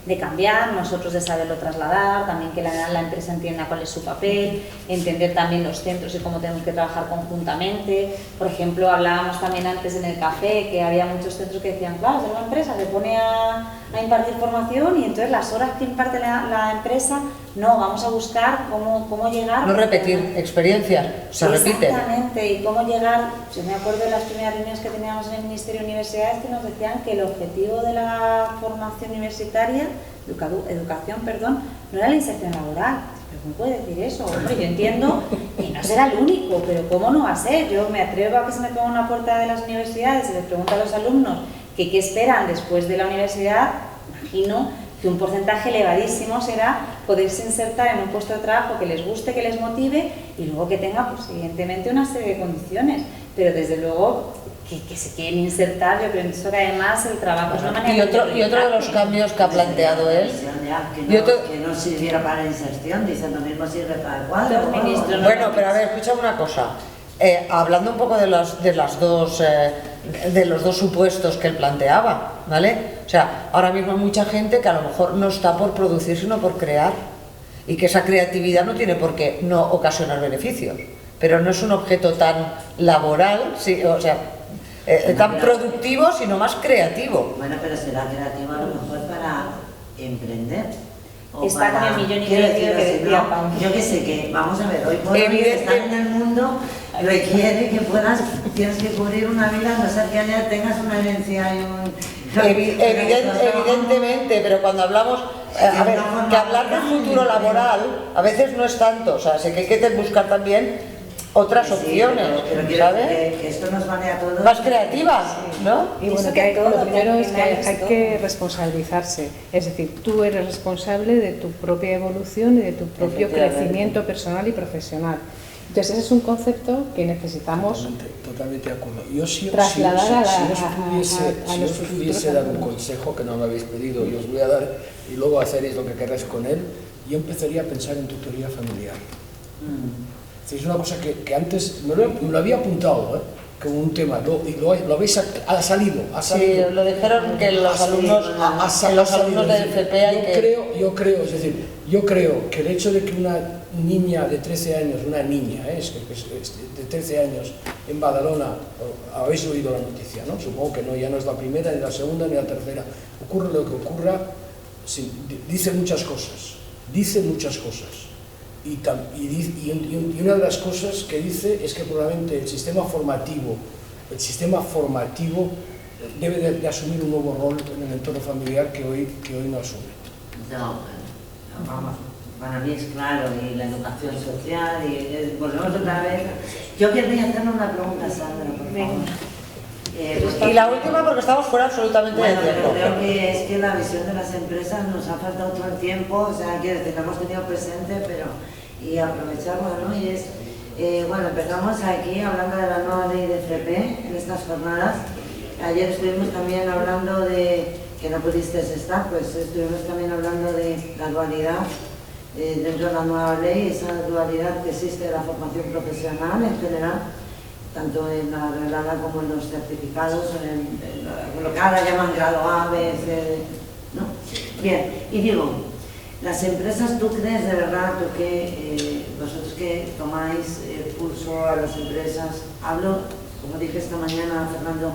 [SPEAKER 4] de cambiar, nosotros de saberlo trasladar, también que la empresa entienda cuál es su papel, entender también los centros y cómo tenemos que trabajar conjuntamente. Por ejemplo, hablábamos también antes en el café que había muchos centros que decían, claro, es una empresa que pone a impartir formación, y entonces las horas que imparte la empresa, no, vamos a buscar cómo llegar.
[SPEAKER 1] No repetir experiencias, se repiten.
[SPEAKER 4] Exactamente, y cómo llegar. Yo me acuerdo de las primeras reuniones que teníamos en el Ministerio de Universidades, que nos decían que el objetivo de la formación universitaria, educación, no era la inserción laboral. Pero ¿cómo puede decir eso? Hombre, yo entiendo que no será el único, pero ¿cómo no va a ser? Yo me atrevo a que se me ponga una puerta de las universidades y les pregunto a los alumnos que qué esperan después de la universidad. Imagino que un porcentaje elevadísimo será poderse insertar en un puesto de trabajo que les guste, que les motive, y luego que tenga, pues evidentemente, una serie de condiciones. Pero desde luego que se quieren insertar, yo pienso que además el trabajo es una manera
[SPEAKER 1] y otro de los cambios que ha planteado él,
[SPEAKER 5] que no sirviera para la inserción, dicen lo mismo sirve para el cuadro.
[SPEAKER 1] Bueno, pero a ver, escucha una cosa. Hablando un poco de los dos supuestos que él planteaba, ¿vale? O sea, ahora mismo hay mucha gente que a lo mejor no está por producir, sino por crear, y que esa creatividad no tiene por qué no ocasionar beneficios, pero no es un objeto tan laboral, sí, o sea, tan productivo, sino más creativo.
[SPEAKER 5] Bueno, pero será creativo a lo mejor para emprender.
[SPEAKER 4] Está con el millón y medio que decía Pablo.
[SPEAKER 5] Yo que sé que, vamos a ver, hoy por hoy estar en el mundo requiere que tienes que cubrir una vida, no ser que tengas una herencia y un...
[SPEAKER 1] Evidentemente, pero cuando hablamos, a ver, que hablar del futuro laboral a veces no es tanto, o sea, sé que hay que buscar también otras opciones,
[SPEAKER 5] pero
[SPEAKER 1] ¿sabes?
[SPEAKER 5] Que esto nos vale a todos.
[SPEAKER 1] Más creativas, ¿no?
[SPEAKER 2] Y bueno, lo primero es que hay que responsabilizarse, es decir, tú eres responsable de tu propia evolución y de tu propio crecimiento personal y profesional. Entonces ese es un concepto que necesitamos
[SPEAKER 3] totalmente de acuerdo.
[SPEAKER 2] Trasladar
[SPEAKER 3] si os pudiese dar un consejo que no me habéis pedido y os voy a dar, y luego haceréis lo que queráis con él, yo empezaría a pensar en tutoría familiar. Es una cosa que antes me lo había apuntado, como un tema, lo habéis, ha salido.
[SPEAKER 1] Sí, lo dijeron que los alumnos de FP hay que...
[SPEAKER 3] Yo creo, es decir, yo creo que el hecho de que una niña de 13 años, una niña, es de 13 años en Badalona, habéis oído la noticia, ¿no? Supongo que no, ya no es la primera, ni la segunda, ni la tercera. Ocurre lo que ocurra, sí, dice muchas cosas. Y una de las cosas que dice es que probablemente el sistema formativo debe de asumir un nuevo rol en el entorno familiar que hoy no asume.
[SPEAKER 5] No, vamos, para mí es claro, y la educación social, y volvemos otra vez. Yo querría hacerle una pregunta a Sandra, por favor.
[SPEAKER 1] Y la última, porque estamos fuera absolutamente de tiempo.
[SPEAKER 5] Creo que es que la visión de las empresas nos ha faltado todo el tiempo, o sea, que la hemos tenido presente, y aprovecharla, ¿no? Y es, bueno, empezamos aquí hablando de la nueva ley de FP en estas jornadas. Ayer estuvimos también hablando de, que no pudiste estar, pues estuvimos también hablando de la dualidad dentro de la nueva ley, esa dualidad que existe de la formación profesional en general, tanto en la reglada como en los certificados, en lo que ahora llaman grado A, B, C, ¿no? Bien, y digo, las empresas, ¿tú crees de verdad, vosotros que tomáis pulso a las empresas, hablo, como dije esta mañana, Fernando,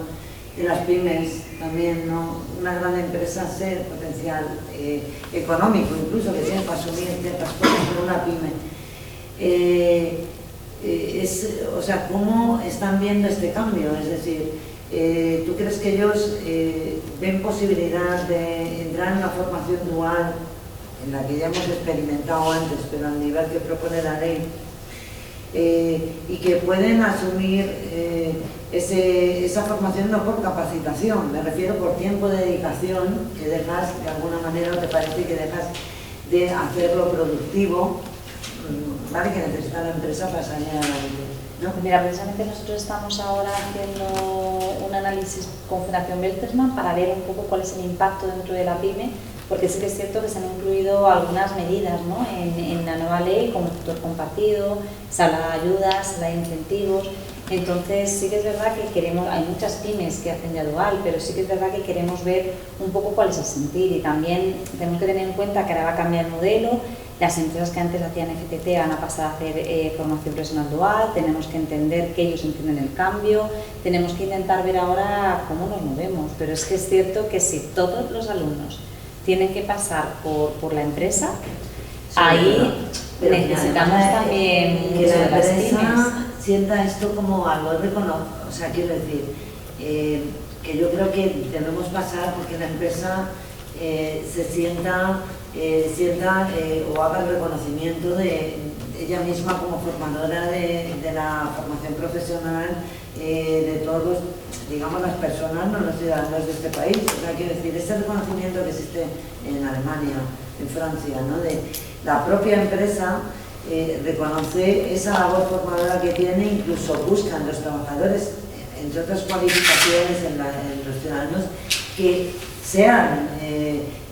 [SPEAKER 5] de las pymes también, ¿no? Una gran empresa ser potencial económico, incluso que tienen para asumir ciertas cosas, pero una pyme. O sea, ¿cómo están viendo este cambio? Es decir, ¿tú crees que ellos ven posibilidad de entrar en una formación dual, en la que ya hemos experimentado antes, pero al nivel que propone la ley, y que pueden asumir esa formación no por capacitación, me refiero por tiempo de dedicación, que dejas de alguna manera, o te parece que dejas de hacerlo productivo, ¿vale? Que necesita la empresa para salir adelante, ¿no?
[SPEAKER 4] Mira, precisamente nosotros estamos ahora haciendo un análisis con Fundación Bertelsmann para ver un poco cuál es el impacto dentro de la pyme, porque sí que es cierto que se han incluido algunas medidas, ¿no? en la nueva ley, como el tutor compartido, se habla de ayudas, se habla de incentivos. Entonces sí que es verdad que queremos, hay muchas pymes que hacen ya dual, pero sí que es verdad que queremos ver un poco cuál es el sentir, y también tenemos que tener en cuenta que ahora va a cambiar el modelo. Las empresas que antes hacían FTT van a pasar a hacer formación profesional dual, tenemos que entender que ellos entienden el cambio, tenemos que intentar ver ahora cómo nos movemos, pero es que es cierto que si todos los alumnos tienen que pasar por la empresa, sí, ahí pero necesitamos también
[SPEAKER 5] que la empresa sienta esto como algo reconocido, o sea, quiero decir, que yo creo que debemos pasar porque la empresa se sienta o haga el reconocimiento de ella misma como formadora de la formación profesional de todos los, digamos, las personas, no los ciudadanos de este país. O sea, quiero decir, ese reconocimiento que existe en Alemania, en Francia, ¿no? De la propia empresa reconoce esa labor formadora que tiene, incluso buscan los trabajadores, entre otras cualificaciones en los ciudadanos, que sean,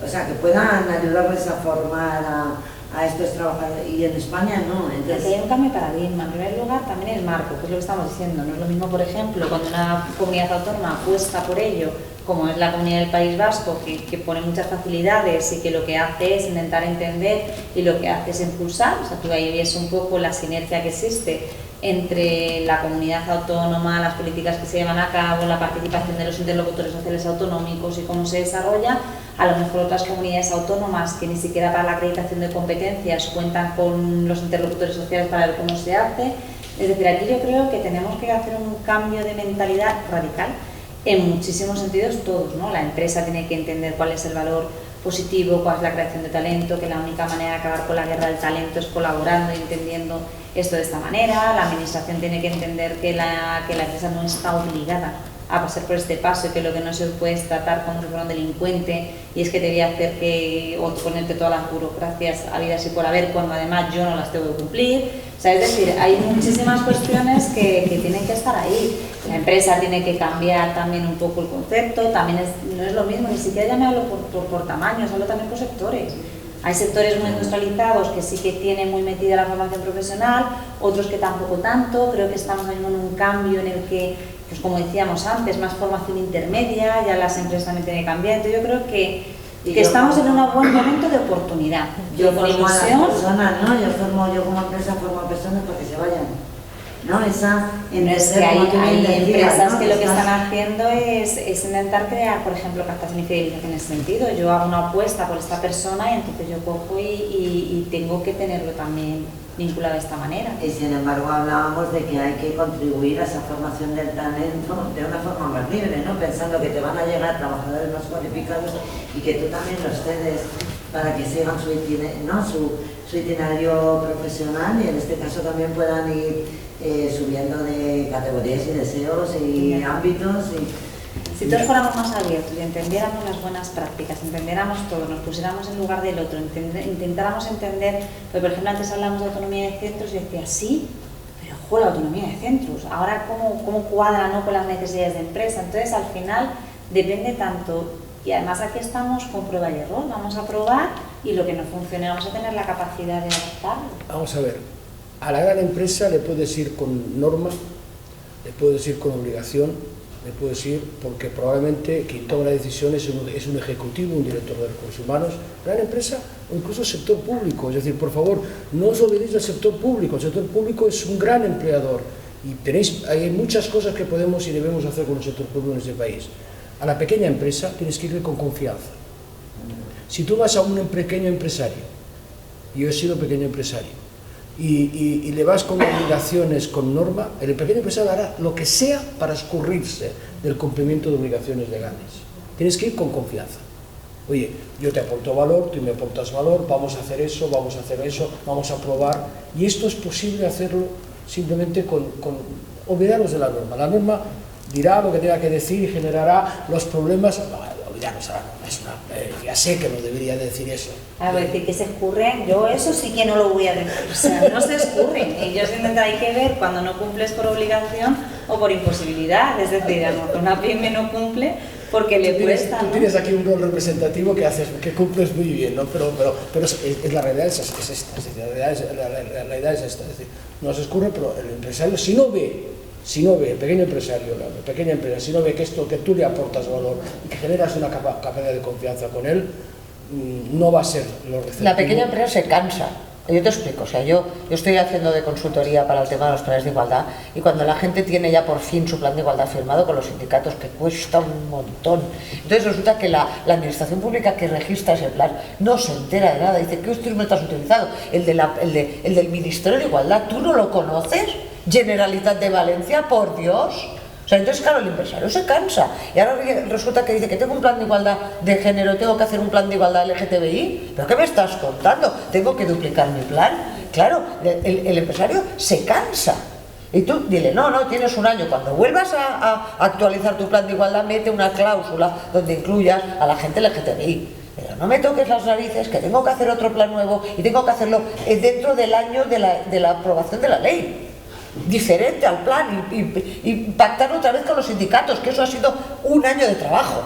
[SPEAKER 5] o sea, que puedan ayudarles a formar a estos trabajadores, y en España no. Entonces,
[SPEAKER 4] hay un cambio de paradigma. En primer lugar, también el marco, que es lo que estamos diciendo. No es lo mismo, por ejemplo, cuando una comunidad autónoma apuesta por ello, como es la Comunidad del País Vasco, que pone muchas facilidades y que lo que hace es intentar entender y lo que hace es impulsar. O sea, tú ahí ves un poco la sinergia que existe entre la comunidad autónoma, las políticas que se llevan a cabo, la participación de los interlocutores sociales autonómicos y cómo se desarrolla. A lo mejor otras comunidades autónomas que ni siquiera para la acreditación de competencias cuentan con los interlocutores sociales para ver cómo se hace. Es decir, aquí yo creo que tenemos que hacer un cambio de mentalidad radical en muchísimos sentidos todos, ¿no? La empresa tiene que entender cuál es el valor positivo, cuál es la creación de talento, que la única manera de acabar con la guerra del talento es colaborando y entendiendo esto de esta manera. La administración tiene que entender que la empresa no está obligada a pasar por este paso y que lo que no se puede es tratar como si fuera un delincuente y es que te voy a hacer o ponerte todas las burocracias habidas y por haber cuando además yo no las tengo que cumplir. O sea, es decir, hay muchísimas cuestiones que tienen que estar ahí. La empresa tiene que cambiar también un poco el concepto, también no es lo mismo, ni siquiera ya me hablo por tamaños, hablo también por sectores. Hay sectores muy industrializados que sí que tienen muy metida la formación profesional, otros que tampoco tanto. Creo que estamos en un cambio en el que pues como decíamos antes, más formación intermedia, ya las empresas también tienen que cambiar. Entonces yo creo que estamos en un buen momento de oportunidad.
[SPEAKER 5] Yo
[SPEAKER 4] con
[SPEAKER 5] formo a las
[SPEAKER 4] ilusión.
[SPEAKER 5] personas, ¿no? Yo como empresa formo a personas para que se vayan. ¿No? Esa,
[SPEAKER 4] No, es que hay empresas que lo que están haciendo es intentar crear, por ejemplo, captación y fidelización en ese sentido. Yo hago una apuesta por esta persona y entonces yo cojo y tengo que tenerlo también vinculado de esta manera.
[SPEAKER 5] Y sin embargo hablábamos de que hay que contribuir a esa formación del talento de una forma más libre, ¿no? Pensando que te van a llegar trabajadores más cualificados y que tú también los cedes para que sigan su itinerario profesional y en este caso también puedan ir subiendo de categorías y deseos y ámbitos.
[SPEAKER 4] Si todos fuéramos más abiertos y entendiéramos las buenas prácticas, entendiéramos todo, nos pusiéramos en lugar del otro, intentáramos entender, pues, por ejemplo, antes hablamos de autonomía de centros y decía, sí, pero ojo, la autonomía de centros, ahora cómo cuadra, ¿no?, con las necesidades de empresa. Entonces, al final, depende tanto, y además aquí estamos con prueba y error, vamos a probar y lo que no funcione vamos a tener la capacidad de adaptarlo.
[SPEAKER 3] Vamos a ver, a la gran empresa le puedes ir con norma, le puedes ir con obligación, le puedes ir porque probablemente quien toma la decisión es un ejecutivo, un director de recursos humanos, gran empresa o incluso el sector público. Es decir, por favor, no os olvidéis del sector público. El sector público es un gran empleador y hay muchas cosas que podemos y debemos hacer con el sector público en este país. A la pequeña empresa tienes que ir con confianza. Si tú vas a un pequeño empresario, yo he sido pequeño empresario, y le vas con obligaciones, con norma, el pequeño empresario hará lo que sea para escurrirse del cumplimiento de obligaciones legales. Tienes que ir con confianza. Oye, yo te aporto valor, tú me aportas valor, vamos a hacer eso, vamos a probar. Y esto es posible hacerlo simplemente con olvidaros de la norma. La norma dirá lo que tenga que decir y generará los problemas. Olvidaros de la norma. Ya sé que no debería decir eso.
[SPEAKER 4] A ver, decir que se escurren, yo eso sí que no lo voy a decir, o sea, no se escurren. Ellos hay que ver cuando no cumples por obligación o por imposibilidad, es decir, a lo mejor una pyme no cumple porque le cuesta.
[SPEAKER 3] Tú tienes aquí un rol representativo que cumples muy bien, ¿no? Pero la realidad es esta, la realidad es esta, es decir, no se escurre, pero el empresario si no ve, el pequeño empresario, la pequeña empresa, si no ve que tú le aportas valor y que generas una capacidad de confianza con él, no va a ser lo receptivo.
[SPEAKER 1] La pequeña empresa se cansa. Yo te explico, o sea, yo estoy haciendo de consultoría para el tema de los planes de igualdad y cuando la gente tiene ya por fin su plan de igualdad firmado con los sindicatos, que cuesta un montón, entonces resulta que la administración pública que registra ese plan no se entera de nada, dice, ¿qué instrumento has utilizado? El del Ministerio de Igualdad, ¿tú no lo conoces? Generalitat de Valencia, por Dios. O sea, entonces, claro, el empresario se cansa. Y ahora resulta que dice que tengo un plan de igualdad de género, tengo que hacer un plan de igualdad LGTBI. ¿Pero qué me estás contando? Tengo que duplicar mi plan. Claro, el empresario se cansa. Y tú dile, no, tienes un año. Cuando vuelvas a actualizar tu plan de igualdad, mete una cláusula donde incluyas a la gente LGTBI. Pero no me toques las narices, que tengo que hacer otro plan nuevo y tengo que hacerlo dentro del año de la aprobación de la ley. Diferente al plan y pactarlo otra vez con los sindicatos, que eso ha sido un año de trabajo.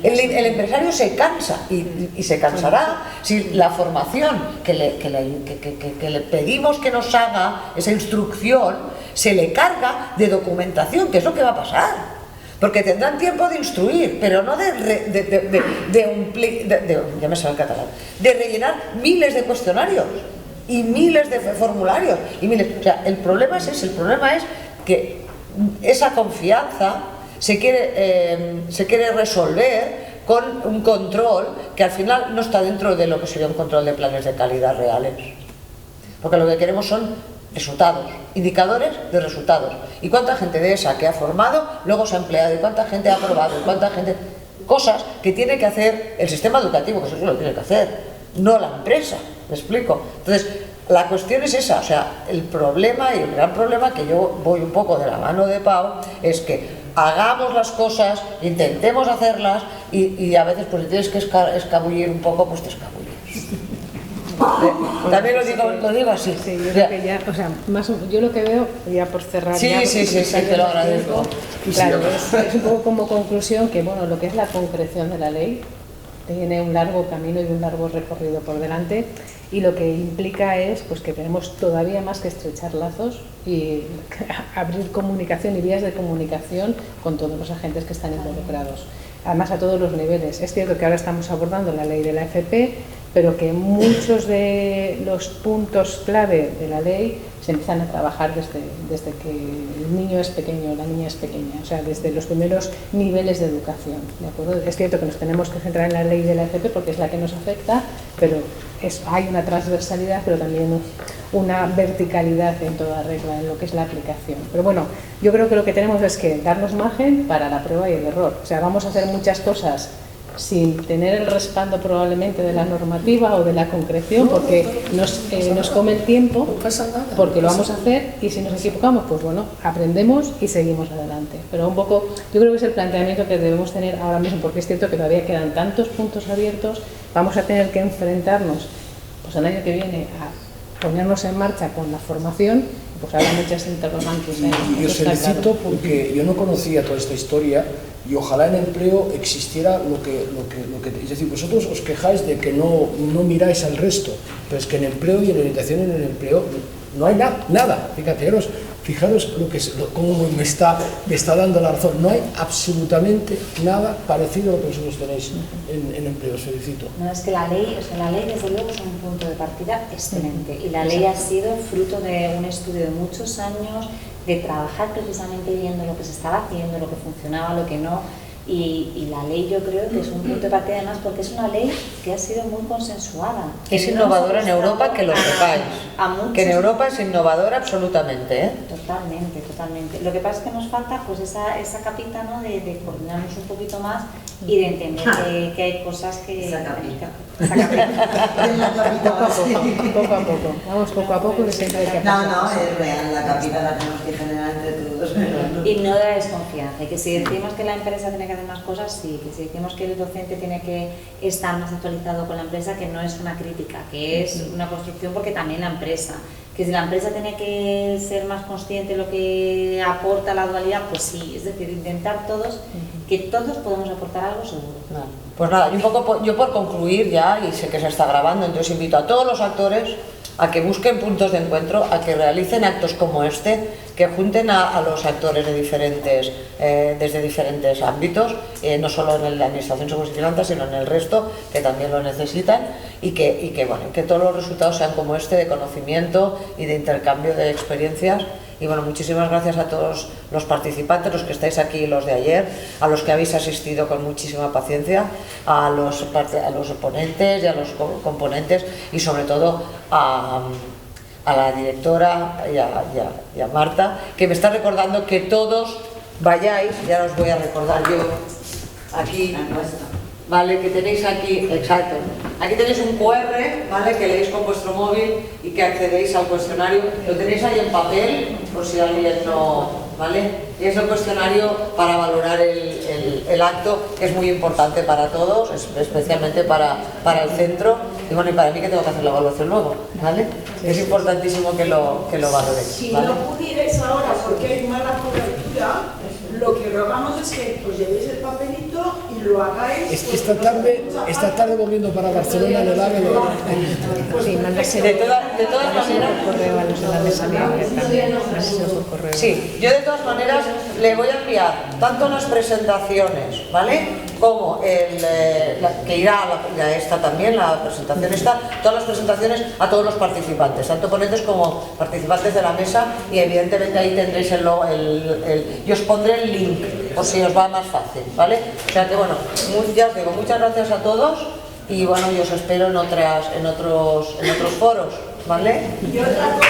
[SPEAKER 1] El empresario se cansa y se cansará si la formación que le pedimos que nos haga, esa instrucción, se le carga de documentación, que es lo que va a pasar. Porque tendrán tiempo de instruir, pero no de rellenar miles de cuestionarios y miles de formularios o sea, el problema es ese, el problema es que esa confianza se quiere resolver con un control que al final no está dentro de lo que sería un control de planes de calidad reales, porque lo que queremos son resultados, indicadores de resultados, y cuánta gente de esa que ha formado luego se ha empleado, y cuánta gente ha aprobado, y cuánta gente, cosas que tiene que hacer el sistema educativo, que eso lo tiene que hacer, no la empresa. ¿Me explico? Entonces, la cuestión es esa, o sea, el problema y el gran problema, que yo voy un poco de la mano de Pau, es que hagamos las cosas, intentemos hacerlas y a veces pues si tienes que escabullir un poco, pues te escabulles. También lo digo así.
[SPEAKER 2] Sí, yo creo que ya, o sea, yo lo que veo, ya por cerrar.
[SPEAKER 1] Sí, te lo agradezco.
[SPEAKER 2] Claro, es un poco como conclusión que, bueno, lo que es la concreción de la ley, tiene un largo camino y un largo recorrido por delante, y lo que implica es pues, que tenemos todavía más que estrechar lazos y abrir comunicación y vías de comunicación con todos los agentes que están involucrados, además a todos los niveles. Es cierto que ahora estamos abordando la ley de la FP, pero que muchos de los puntos clave de la ley se empiezan a trabajar desde que el niño es pequeño, la niña es pequeña, o sea, desde los primeros niveles de educación, ¿de acuerdo? Es cierto que nos tenemos que centrar en la ley de la FP porque es la que nos afecta, pero hay una transversalidad, pero también una verticalidad en toda regla, en lo que es la aplicación. Pero bueno, yo creo que lo que tenemos es que darnos margen para la prueba y el error. O sea, vamos a hacer muchas cosas sin tener el respaldo probablemente de la normativa o de la concreción, porque nos come el tiempo, porque lo vamos a hacer, y si nos equivocamos, pues bueno, aprendemos y seguimos adelante. Pero un poco, yo creo que es el planteamiento que debemos tener ahora mismo, porque es cierto que todavía quedan tantos puntos abiertos, vamos a tener que enfrentarnos pues el año que viene a ponernos en marcha con la formación, pues habrá muchas interrogantes.
[SPEAKER 3] Yo felicito porque yo no conocía toda esta historia, y ojalá en empleo existiera lo que es decir, vosotros os quejáis de que no miráis al resto, pero es que en empleo y en orientación en el empleo no hay nada. Fijaros cómo me está dando la razón. No hay absolutamente nada parecido a lo que vosotros tenéis en empleo. Os felicito.
[SPEAKER 4] No, es que la ley desde luego es un punto de partida excelente, y la ley ha sido fruto de un estudio de muchos años, de trabajar precisamente viendo lo que se estaba haciendo, lo que funcionaba, lo que no, y la ley yo creo que es un punto de partida además porque es una ley que ha sido muy consensuada.
[SPEAKER 1] Es innovadora en Europa, que lo sepáis, que en Europa es innovadora absolutamente, ¿eh?
[SPEAKER 4] Totalmente. Lo que pasa es que nos falta pues esa capita, ¿no? de coordinarnos un poquito más y de entender que hay cosas que...
[SPEAKER 5] Esa capita.
[SPEAKER 2] Poco a poco. Vamos poco a poco, que siempre hay que pasar.
[SPEAKER 5] No, es real, la capita la tenemos que generar entre todos.
[SPEAKER 4] Y no da desconfianza, y que si decimos que la empresa tiene que hacer más cosas, sí, que si decimos que el docente tiene que estar más actualizado con la empresa, que no es una crítica, que es una construcción, porque también la empresa, que si la empresa tiene que ser más consciente de lo que aporta la dualidad, pues sí, es decir, intentar todos, que todos podemos aportar algo seguro.
[SPEAKER 1] Pues nada, yo por concluir ya, y sé que se está grabando, entonces invito a todos los actores a que busquen puntos de encuentro, a que realicen actos como este, que junten a los actores de desde diferentes ámbitos, no solo en la Administración de Seguros y Finanzas, sino en el resto, que también lo necesitan, y que todos los resultados sean como este, de conocimiento y de intercambio de experiencias. Y bueno, muchísimas gracias a todos los participantes, los que estáis aquí y los de ayer, a los que habéis asistido con muchísima paciencia, a los ponentes y a los componentes, y sobre todo a la directora y a Marta, que me está recordando que todos vayáis, ya os voy a recordar yo aquí, ¿vale? Que tenéis aquí, exacto, aquí tenéis un QR, ¿vale? Que leéis con vuestro móvil y que accedéis al cuestionario, lo tenéis ahí en papel, por si alguien no, ¿vale? Y es el cuestionario para valorar el acto, que es muy importante para todos, especialmente para el centro, y bueno, y para mí, que tengo que hacer la evaluación luego, ¿vale? Es importantísimo que lo valoréis,
[SPEAKER 6] Si
[SPEAKER 1] ¿vale?
[SPEAKER 6] no pudierais ahora porque hay mala cobertura, lo que rogamos es que os llevéis el papelito y lo hagáis.
[SPEAKER 3] Esta tarde volviendo para Barcelona, le daré
[SPEAKER 2] Sí, mándaselo
[SPEAKER 1] De todas maneras,
[SPEAKER 2] por correo a los de la mesa también, mándaselo por correo.
[SPEAKER 1] sí, yo de todas maneras le voy a enviar tanto las presentaciones, ¿vale? Como que irá a esta también, la presentación esta, todas las presentaciones a todos los participantes, tanto ponentes como participantes de la mesa, y evidentemente ahí tendréis yo os pondré el link, por si os va más fácil, ¿vale? O sea que bueno, ya os digo, muchas gracias a todos, y bueno, yo os espero en otros foros, ¿vale?
[SPEAKER 6] Y otra cosa,